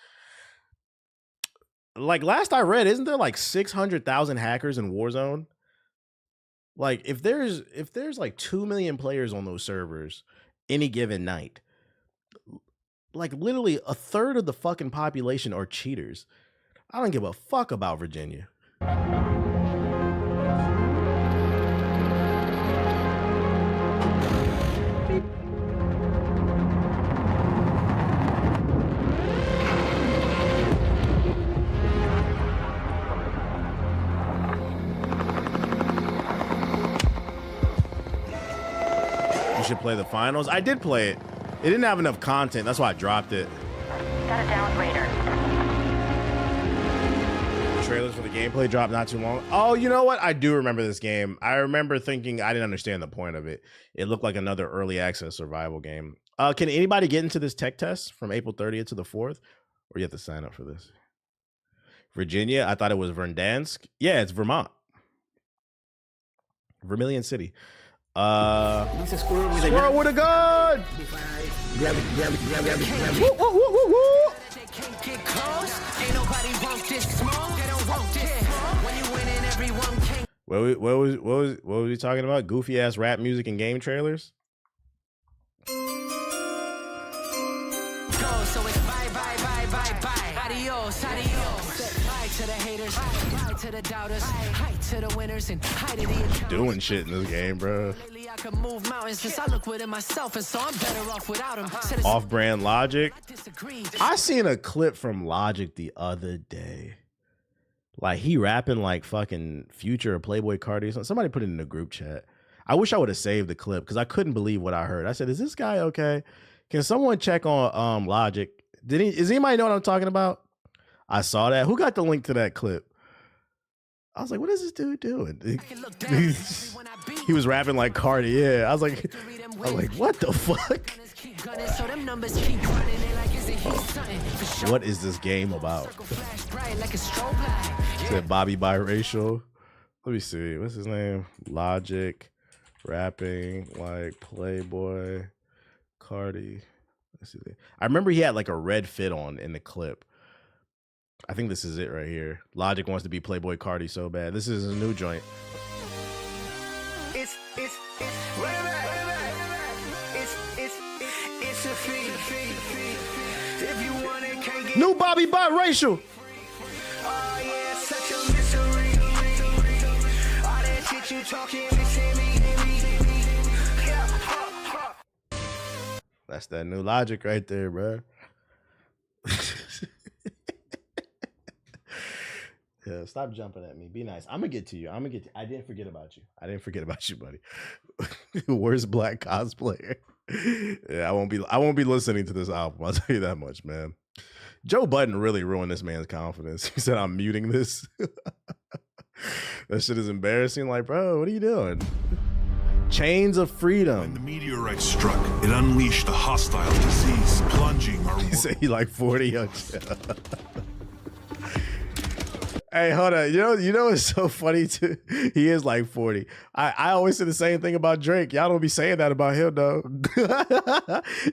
Like, last I read, isn't there, like, 600,000 hackers in Warzone? Like, if there's like, 2 million players on those servers any given night, like, literally a third of the fucking population are cheaters. I don't give a fuck about Virginia. Should play the finals. I did play it. It didn't have enough content. That's why I dropped it. Got a down Raider. Trailers for the gameplay dropped not too long. Oh, you know what? I do remember this game. I remember thinking I didn't understand the point of it. It looked like another early access survival game. Can anybody get into this tech test from April 30th to the 4th? Or you have to sign up for this? Virginia? I thought it was Verdansk. Yeah, it's Vermont. Vermilion City. Squirrel with a gun! Grab it. Woo, woo, woo, woo, woo. What was he talking about? Goofy ass rap music and game trailers? To the haters, hi to the doubters, hi to the winners, and hi to the doing shit in this game, bro. Lately I can move mountains since I look within myself, and so I'm better off without him. Off-brand Logic. I seen a clip from Logic the other day. Like he rapping like fucking Future or Playboy Cardi or something. Somebody put it in the group chat. I wish I would have saved the clip because I couldn't believe what I heard. I said, "Is this guy okay? Can someone check on Logic? Does anybody know what I'm talking about?" I saw that. Who got the link to that clip? I was like, "What is this dude doing?" He was rapping like Cardi. Yeah, I was like, "What the fuck? What is this game about?" Said Bobby biracial. Let me see. What's his name? Logic, rapping like Playboy, Cardi. Let's see. I remember he had like a red fit on in the clip. I think this is it right here. Logic wants to be Playboy Cardi so bad. This is a new joint. It's a fee. If you want it, can't get New Bobby biracial. oh yeah, such a mystery. All that shit you talking, missing me. That's that new Logic right there, bro. Yeah, stop jumping at me. Be nice. I'm gonna get to you. I didn't forget about you. I didn't forget about you, buddy. Worst black cosplayer. Yeah, I won't be listening to this album. I'll tell you that much, man. Joe Budden really ruined this man's confidence. He said, "I'm muting this." That shit is embarrassing. Like, bro, what are you doing? Chains of Freedom. When the meteorite struck, it unleashed a hostile disease, plunging our He said he like 40. Hey, hold on. You know what's so funny too? He is like 40. I always say the same thing about Drake. Y'all don't be saying that about him though.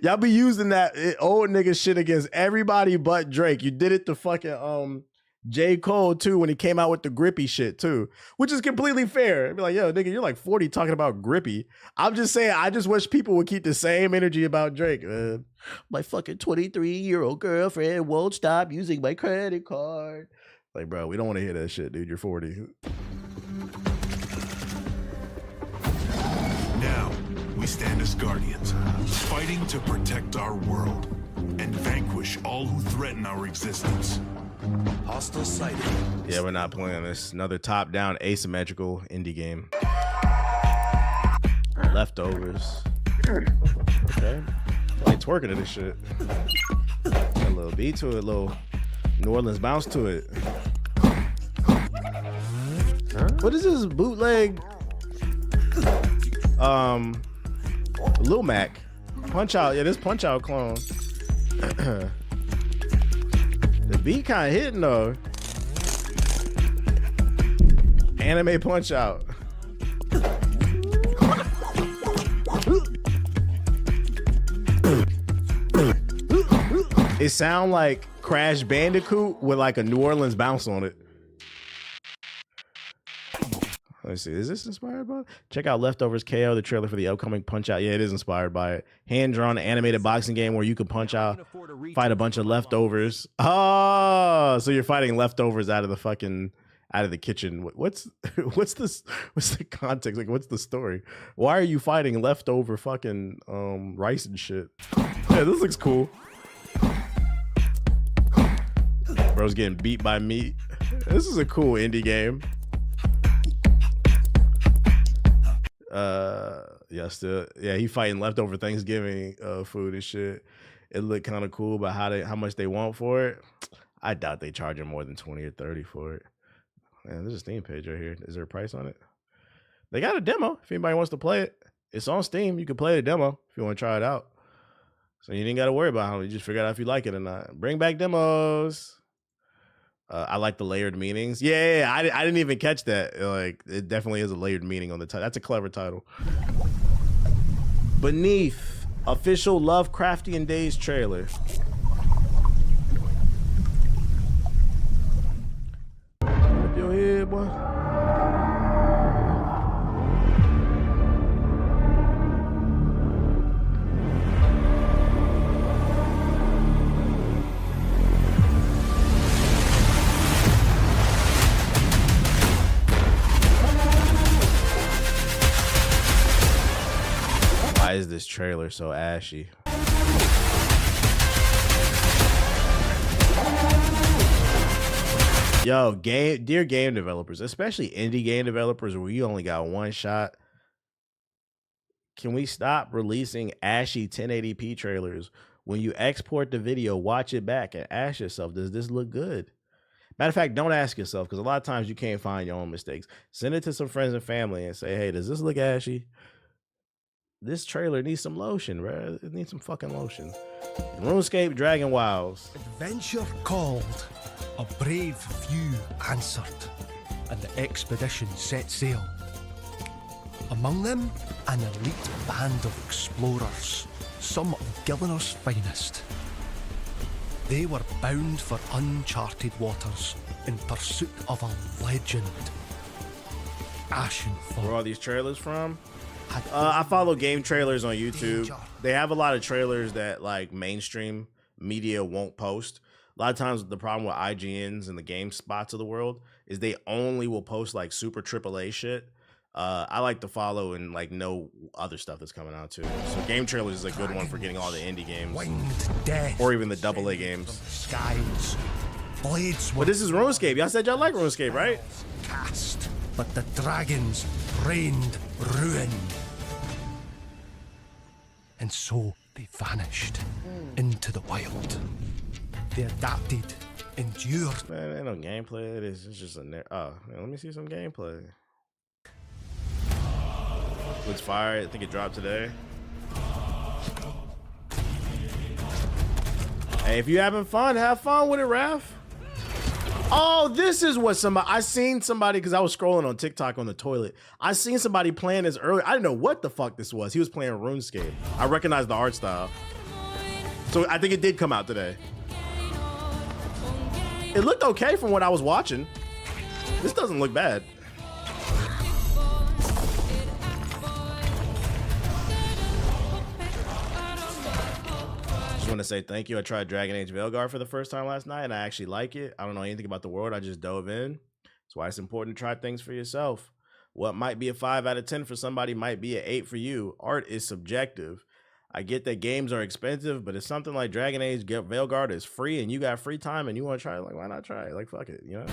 Y'all be using that old nigga shit against everybody but Drake. You did it to fucking J. Cole too when he came out with the grippy shit too, which is completely fair. I'd be like, yo, nigga, you're like 40 talking about grippy. I'm just saying, I just wish people would keep the same energy about Drake, man. My fucking 23-year-old girlfriend won't stop using my credit card. Like, bro, we don't want to hear that shit, dude. You're 40. Now, we stand as guardians, fighting to protect our world and vanquish all who threaten our existence. Hostile sighted. Yeah, we're not playing this. Another top-down asymmetrical indie game. Leftovers. Okay. Like twerking to this shit. Got a little beat to it, a little New Orleans bounce to it. Huh? What is this bootleg? Lil Mac. Punch Out. Yeah, this Punch Out clone. The beat kind of hitting though. Anime Punch Out. It sound like Crash Bandicoot with like a New Orleans bounce on it. Let's see, is this inspired by it? Check out Leftovers KO, the trailer for the upcoming Punch Out. Yeah, it is inspired by it. Hand-drawn animated boxing game where you can punch out, fight a bunch of leftovers. Oh, so you're fighting leftovers out of the kitchen. What's this? What's the context? Like, what's the story? Why are you fighting leftover fucking rice and shit? Yeah, this looks cool. Bro's getting beat by meat. This is a cool indie game. Yeah, he fighting leftover Thanksgiving food and shit. It looked kind of cool, but how much they want for it? I doubt they charge him more than 20 or 30 for it. Man, there's a Steam page right here. Is there a price on it? They got a demo if anybody wants to play it. It's on Steam. You can play the demo if you want to try it out. So you didn't got to worry about how you just figure out if you like it or not. Bring back demos. I like the layered meanings. Yeah, I didn't even catch that. Like, it definitely is a layered meaning on the title. That's a clever title. Beneath, official Lovecraftian Days trailer. Whip your head, boy. Why is this trailer so ashy? Yo, dear game developers, especially indie game developers where you only got one shot Can we stop releasing ashy 1080p trailers? When you export the video, watch it back and ask yourself, does this look good? Matter of fact, don't ask yourself, because a lot of times you can't find your own mistakes. Send it to some friends and family and say, hey, does this look ashy? This trailer needs some lotion, bro. It needs some fucking lotion. RuneScape Dragon Wilds. Adventure called, a brave few answered, and the expedition set sail. Among them, an elite band of explorers, some of Gilliner's finest. They were bound for uncharted waters in pursuit of a legend. Ashenfall. Where are all these trailers from? I follow game trailers on YouTube. They have a lot of trailers that like mainstream media won't post. A lot of times the problem with IGNs and the game spots of the world is they only will post like super AAA shit. I like to follow and like know other stuff that's coming out too. So game trailers is a good one for getting all the indie games, or even the AA games. Skies, blades. But this is RuneScape. Y'all said y'all like RuneScape, right? Cast, but the dragons rained ruin, and so they vanished into the wild. They adapted, endured. Man, ain't no gameplay. It's just a man, let me see some gameplay. Looks fire. I think it dropped today. Hey, if you're having fun, have fun with it, Raph. Oh, this is what I seen somebody, because I was scrolling on TikTok on the toilet. I seen somebody playing this earlier. I didn't know what the fuck this was. He was playing RuneScape. I recognized the art style. So I think it did come out today. It looked okay from what I was watching. This doesn't look bad. Want to say thank you. I tried Dragon Age Veilguard for the first time last night, and I actually like it. I don't know anything about the world. I just dove in. That's why it's important to try things for yourself. What might be a 5 out of 10 for somebody might be an 8 for you. Art is subjective. I get that games are expensive, but it's something like Dragon Age Veilguard is free, and you got free time, and you want to try it. Like, why not try it? Like, fuck it, you know?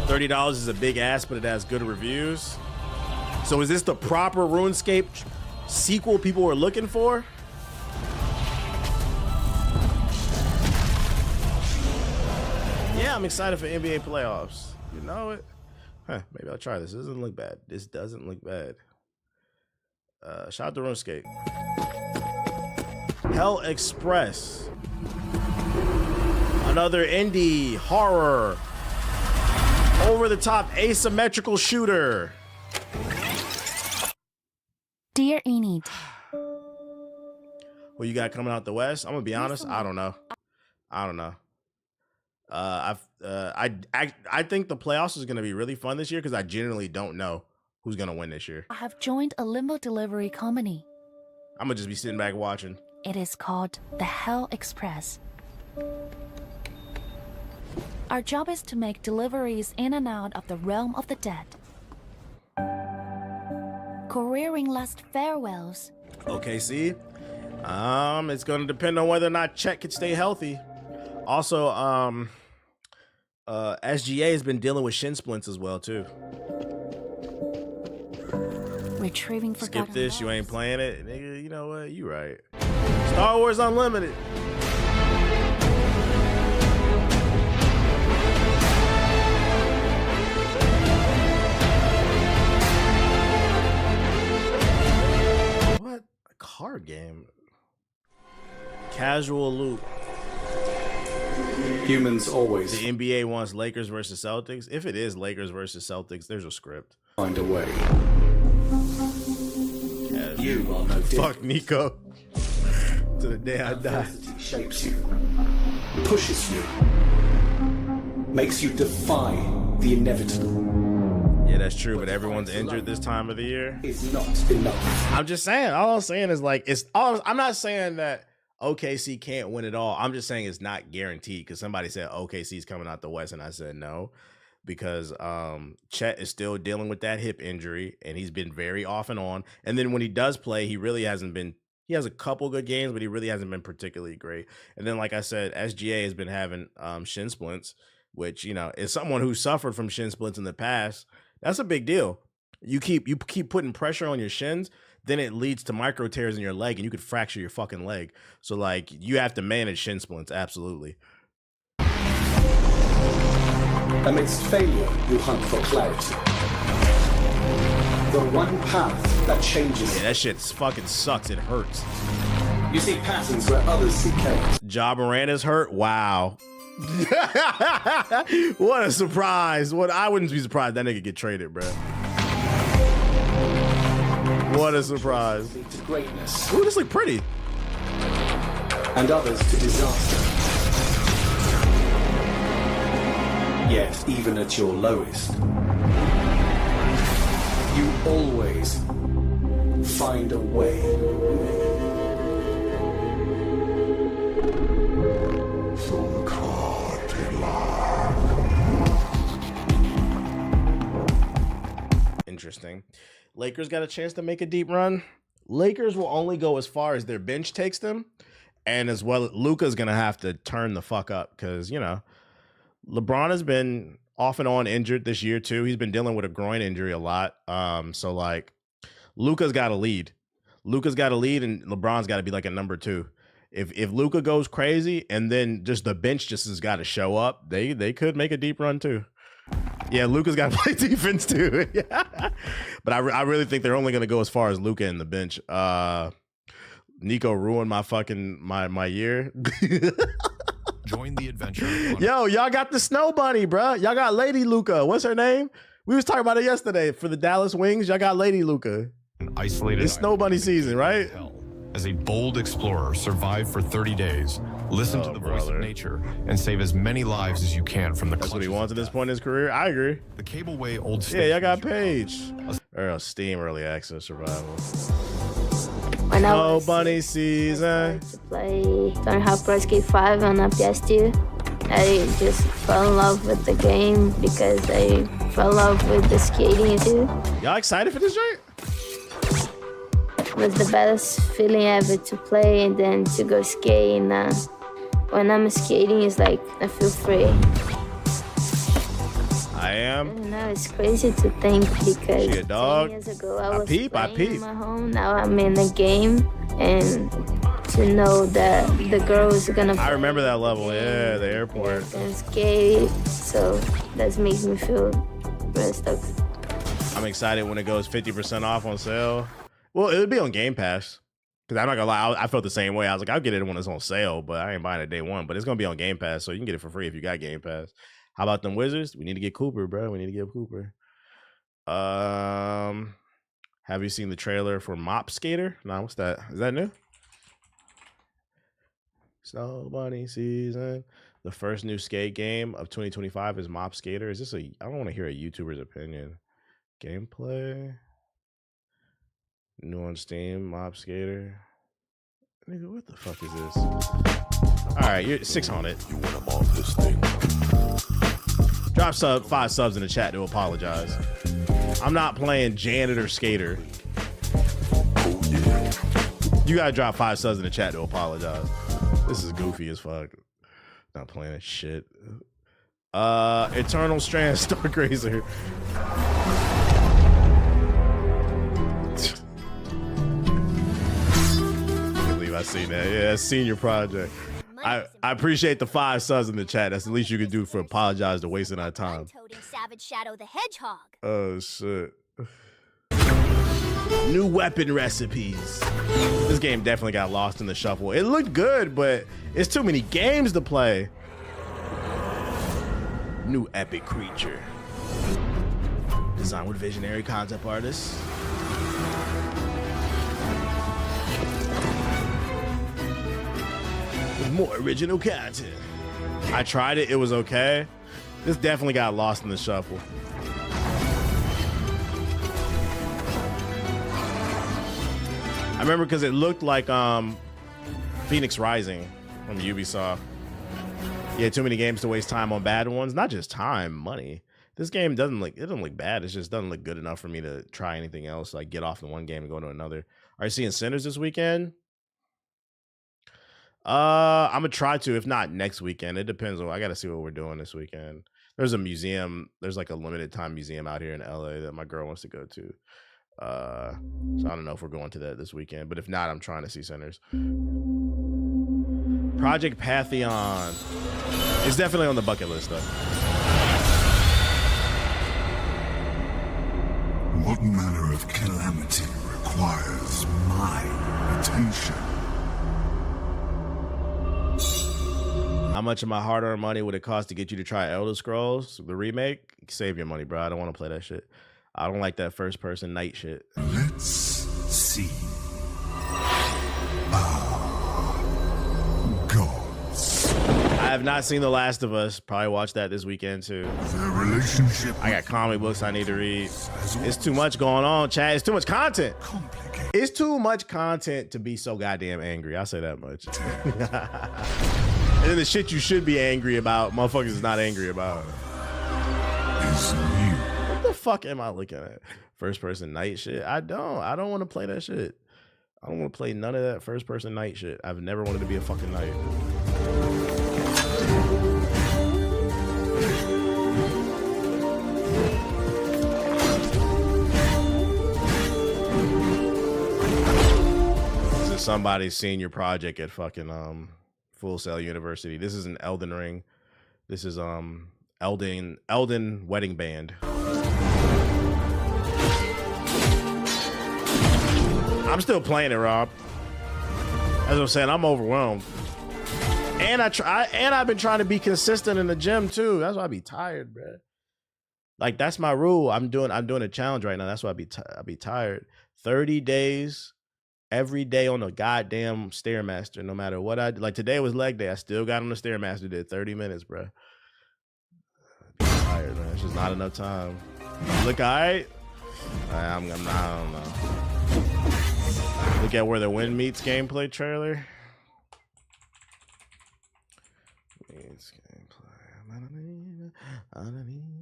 $30 is a big ass, but it has good reviews. So is this the proper RuneScape sequel people were looking for? Yeah, I'm excited for NBA playoffs. You know it? Huh, maybe I'll try this. This doesn't look bad. This doesn't look bad. Shout out to RuneScape. Hell Express. Another indie horror. Over the top asymmetrical shooter. Dear Enid. What you got coming out the West? I'm gonna be honest. I don't know. I think the playoffs is gonna be really fun this year because I genuinely don't know who's gonna win this year. I have joined a limo delivery company. I'm gonna just be sitting back watching. It is called the Hell Express. Our job is to make deliveries in and out of the realm of the dead. Couriering last farewells. Okay, see? It's gonna depend on whether or not Chet can stay healthy. Also, SGA has been dealing with shin splints as well too. Retrieving forgotten Skip this, you ain't playing it. Nigga, you know what? You right. Star Wars Unlimited. What? A card game. Casual loop. Humans always The NBA wants Lakers versus Celtics. If it is Lakers versus Celtics, there's a script. find a way. Casual. You are no different. Fuck Nico. To the day I die. Adversity shapes you, pushes you, makes you defy the inevitable. Yeah, that's true, but everyone's injured this time of the year. It's not enough. I'm just saying, all I'm saying is like, I'm not saying that OKC can't win it all. I'm just saying it's not guaranteed because somebody said OKC's coming out the West and I said no because Chet is still dealing with that hip injury and he's been very off and on. And then when he does play, he really hasn't been, he has a couple good games, but he really hasn't been particularly great. And then, like I said, SGA has been having shin splints, which, you know, is someone who suffered from shin splints in the past. That's a big deal. You keep putting pressure on your shins, then it leads to micro tears in your leg, and you could fracture your fucking leg. So like you have to manage shin splints, absolutely. Amidst failure, you hunt for clarity. The one path that changes. Yeah, that shit fucking sucks. It hurts. You see patterns where others see chaos. Ja Morant is hurt. Wow. What a surprise. I wouldn't be surprised that nigga get traded, bro. What a surprise. To greatness. Ooh, this look pretty. And others to disaster. Yet, even at your lowest, you always find a way. Interesting. Lakers got a chance to make a deep run. Lakers will only go as far as their bench takes them. And as well, Luka's going to have to turn the fuck up because, you know, LeBron has been off and on injured this year too. He's been dealing with a groin injury a lot. So like Luka's got to lead. Luka's got to lead and LeBron's got to be like a number 2. If Luka goes crazy and then just the bench just has got to show up, they could make a deep run too. Yeah, Luka's got to play defense too. Yeah. But I really think they're only going to go as far as Luka in the bench. Nico ruined my fucking my year. Join the adventure. Yo, y'all got the snow bunny, bro. Y'all got Lady Luka. What's her name? We was talking about it yesterday for the Dallas Wings. Y'all got Lady Luka. Isolated. It's snow bunny season, right? As a bold explorer, survive for 30 days, listen to the voice of nature, and save as many lives as you can from the. That's what he wants at this point in his career. I agree. The Cableway Old Station. Yeah, y'all got Page. Or Steam Early Access Survival. Snow bunny season. To play learn how Pro Skate 5 on a PS2. I just fell in love with the game because I fell in love with the skating too. Y'all excited for this joint? It was the best feeling ever to play and then to go skate. And when I'm skating, it's like I feel free. I am. I don't know, it's crazy to think because she a dog. 10 years ago I was I playing in my home. Now I'm in the game, and to know that the girls are gonna. I remember that level. Yeah, the airport. And skate, so that makes me feel really stoked. I'm excited when it goes 50% off on sale. Well, it would be on Game Pass. Because I'm not gonna lie, I felt the same way. I was like, I'll get it when it's on sale, but I ain't buying it day one. But it's gonna be on Game Pass, so you can get it for free if you got Game Pass. How about them Wizards? We need to get Cooper, bro. We need to get Cooper. Have you seen the trailer for Mop Skater? Nah, what's that? Is that new? Snow Bunny season. The first new skate game of 2025 is Mop Skater. Is this I don't want to hear a YouTuber's opinion. Gameplay. New on Steam, Mop Skater. Nigga, what the fuck is this? All right, you're 600. You want him off this thing? Drop 5 subs in the chat to apologize. I'm not playing janitor skater. Oh yeah. You gotta drop 5 subs in the chat to apologize. This is goofy as fuck. Not playing that shit. Eternal Strand Stargazer. I seen that. Yeah, that's senior project. I appreciate the 5 subs in the chat. That's the least you can do for apologize to wasting our time. Savage Shadow the Hedgehog. Oh shit. New weapon recipes. This game definitely got lost in the shuffle. It looked good, but it's too many games to play. New epic creature. Designed with visionary concept artists. With more original content. I tried it, it was okay. This definitely got lost in the shuffle. I remember because it looked like Phoenix Rising from Ubisoft. Yeah, too many games to waste time on bad ones. Not just time, money. This game doesn't look bad. It just doesn't look good enough for me to try anything else. Like get off the one game and go to another. Are you seeing Sinners this weekend? I'm gonna try to, if not next weekend. It depends on. I gotta see what we're doing this weekend. There's a museum. There's like a limited time museum out here in LA that my girl wants to go to. So I don't know if we're going to that this weekend, but if not, I'm trying to see Sinners. Project Pantheon. It's definitely on the bucket list though. What manner of calamity requires my attention? How much of my hard-earned money would it cost to get you to try Elder Scrolls, the remake? Save your money, bro. I don't want to play that shit. I don't like that first-person night shit. Let's see. Gods. I have not seen The Last of Us. Probably watch that this weekend too. Their relationship. I got comic books I need to read. It's too much going on, Chad. It's too much content. It's too much content to be so goddamn angry. I'll say that much. And then the shit you should be angry about, motherfuckers is not angry about. What the fuck am I looking at? First person night shit? I don't want to play that shit. I don't want to play none of that first person night shit. I've never wanted to be a fucking knight. This is somebody's senior project at fucking Full Sail University. This is an Elden Ring. This is Elden Wedding Band. I'm still playing it, Rob. As I'm saying, I'm overwhelmed. And I've been trying to be consistent in the gym too. That's why I be tired, bro. Like that's my rule. I'm doing a challenge right now. That's why I be tired. 30 days every day on the goddamn Stairmaster, no matter what I do. Like today was leg day. I still got on the Stairmaster, did 30 minutes, bro. I'm tired, man. It's just not enough time. Look, all right. I don't know. Look at where the Wind Meets gameplay trailer.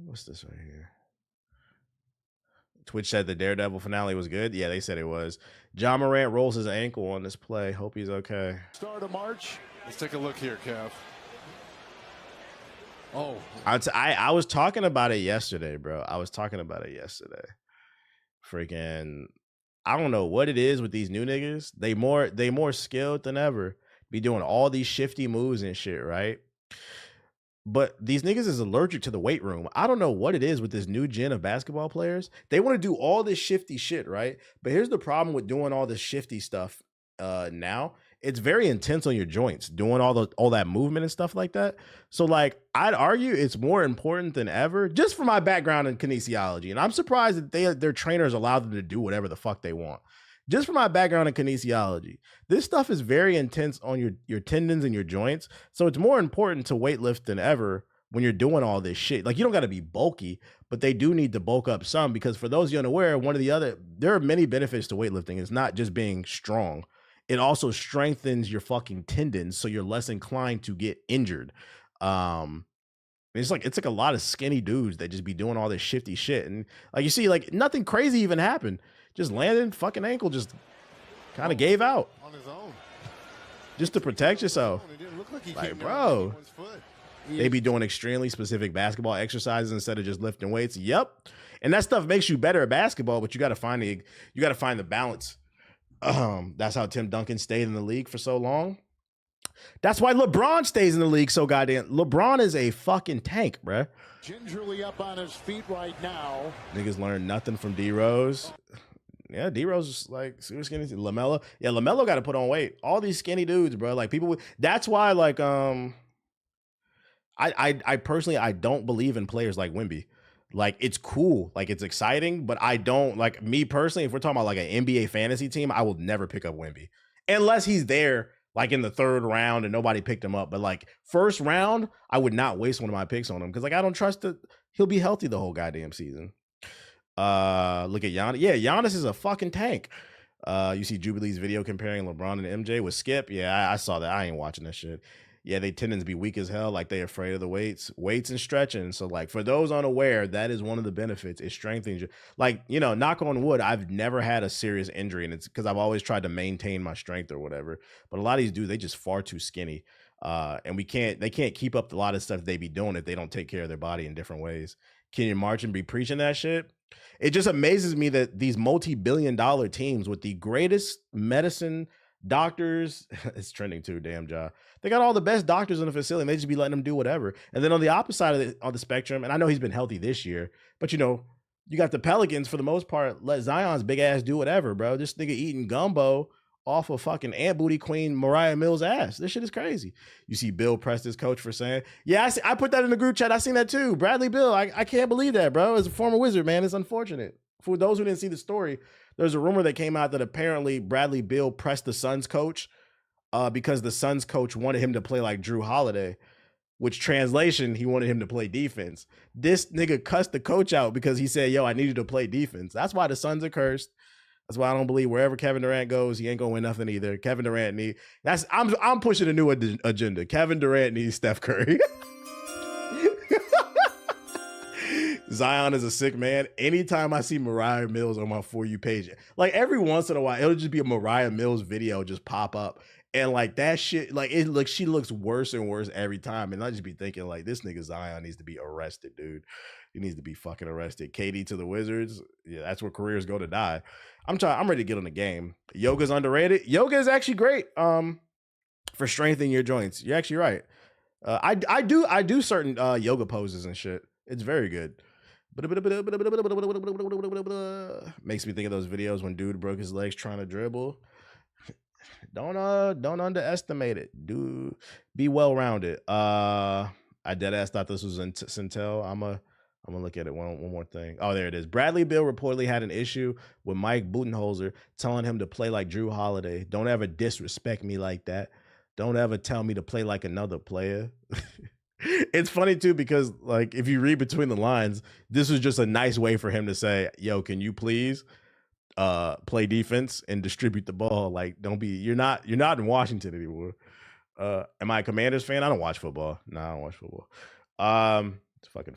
What's this right here? Twitch said the Daredevil finale was good. Yeah, they said it was. John Morant rolls his ankle on this play. Hope he's okay. Start of March. Let's take a look here, Kev. Oh, I was talking about it yesterday, bro. Freaking, I don't know what it is with these new niggas. They more skilled than ever. Be doing all these shifty moves and shit, right? But these niggas is allergic to the weight room. I don't know what it is with this new gen of basketball players. They want to do all this shifty shit, right? But here's the problem with doing all this shifty stuff now. It's very intense on your joints, doing all that movement and stuff like that. So like, I'd argue it's more important than ever, just for my background in kinesiology. And I'm surprised that their trainers allow them to do whatever the fuck they want. Just for my background in kinesiology, this stuff is very intense on your tendons and your joints. So it's more important to weightlift than ever when you're doing all this shit. Like you don't got to be bulky, but they do need to bulk up some, because for those you unaware, there are many benefits to weightlifting. It's not just being strong. It also strengthens your fucking tendons, so you're less inclined to get injured. It's like a lot of skinny dudes that just be doing all this shifty shit, and like you see, like nothing crazy even happened. Just landed, fucking ankle just kind of gave out on his own, just to protect yourself. It didn't look like he Like, came bro, down with foot. they be doing extremely specific basketball exercises instead of just lifting weights. Yep, and that stuff makes you better at basketball, but you got to find the balance. That's how Tim Duncan stayed in the league for so long. That's why LeBron stays in the league so goddamn. LeBron is a fucking tank, bruh. Gingerly up on his feet right now. Niggas learn nothing from D-Rose. Yeah, D-Rose is like super skinny. LaMelo. Yeah, LaMelo got to put on weight. All these skinny dudes, bro. Like people. That's why, like, I personally, I don't believe in players like Wemby. Like, it's cool, like it's exciting, but I don't, like, me personally, if we're talking about like an NBA fantasy team, I will never pick up Wemby unless he's there like in the third round and nobody picked him up. But like first round, I would not waste one of my picks on him, because like I don't trust that he'll be healthy the whole goddamn season. Look at Giannis. Yeah, Giannis is a fucking tank. You see Jubilee's video comparing LeBron and MJ with Skip. Yeah, I saw that. I ain't watching that shit. Yeah, they tendons be weak as hell, like they afraid of the weights and stretching. So like for those unaware, that is one of the benefits. It strengthens you. Like, you know, knock on wood, I've never had a serious injury, and it's because I've always tried to maintain my strength or whatever. But a lot of these dudes, they just far too skinny. And they can't keep up a lot of stuff they be doing if they don't take care of their body in different ways. Kenyon Martin be preaching that shit. It just amazes me that these multi-billion-dollar teams with the greatest medicine doctors, it's trending too, damn job. They got all the best doctors in the facility, and they just be letting them do whatever. And then on the opposite side of the spectrum, and I know he's been healthy this year, but you know, you got the Pelicans for the most part, let Zion's big ass do whatever, bro. This nigga eating gumbo off of fucking Ant Booty Queen Mariah Mills' ass. This shit is crazy. You see Bill Preston's coach for saying, yeah, I put that in the group chat. I seen that too. Bradley Bill, I can't believe that, bro. As a former Wizard, man, it's unfortunate. For those who didn't see the story, there's a rumor that came out that apparently Bradley Bill pressed the Suns coach because the Suns coach wanted him to play like Drew Holiday, which translation, he wanted him to play defense. This nigga cussed the coach out because he said, yo, I need you to play defense. That's why the Suns are cursed. That's why I don't believe wherever Kevin Durant goes, he ain't gonna win nothing either. Kevin Durant I'm pushing a new agenda. Kevin Durant needs Steph Curry. Zion is a sick man. Anytime I see Mariah Mills on my For You page, like every once in a while, it'll just be a Mariah Mills video just pop up. And like that shit, like she looks worse and worse every time. And I just be thinking like this nigga Zion needs to be arrested, dude. He needs to be fucking arrested. KD to the Wizards. Yeah, that's where careers go to die. I'm ready to get on the game. Yoga's underrated. Yoga is actually great. For strengthening your joints. You're actually right. I do certain yoga poses and shit. It's very good. Makes me think of those videos when dude broke his legs trying to dribble. Don't underestimate it. Dude, be well rounded. I deadass thought this was in Centel. I'm gonna look at it one more thing. Oh, there it is. Bradley Bill reportedly had an issue with Mike Budenholzer telling him to play like Drew Holiday. Don't ever disrespect me like that. Don't ever tell me to play like another player. It's funny too because like if you read between the lines, this was just a nice way for him to say, "Yo, can you please play defense and distribute the ball? Like, you're not in Washington anymore." Am I a Commanders fan? I don't watch football. No, I don't watch football. It's fucking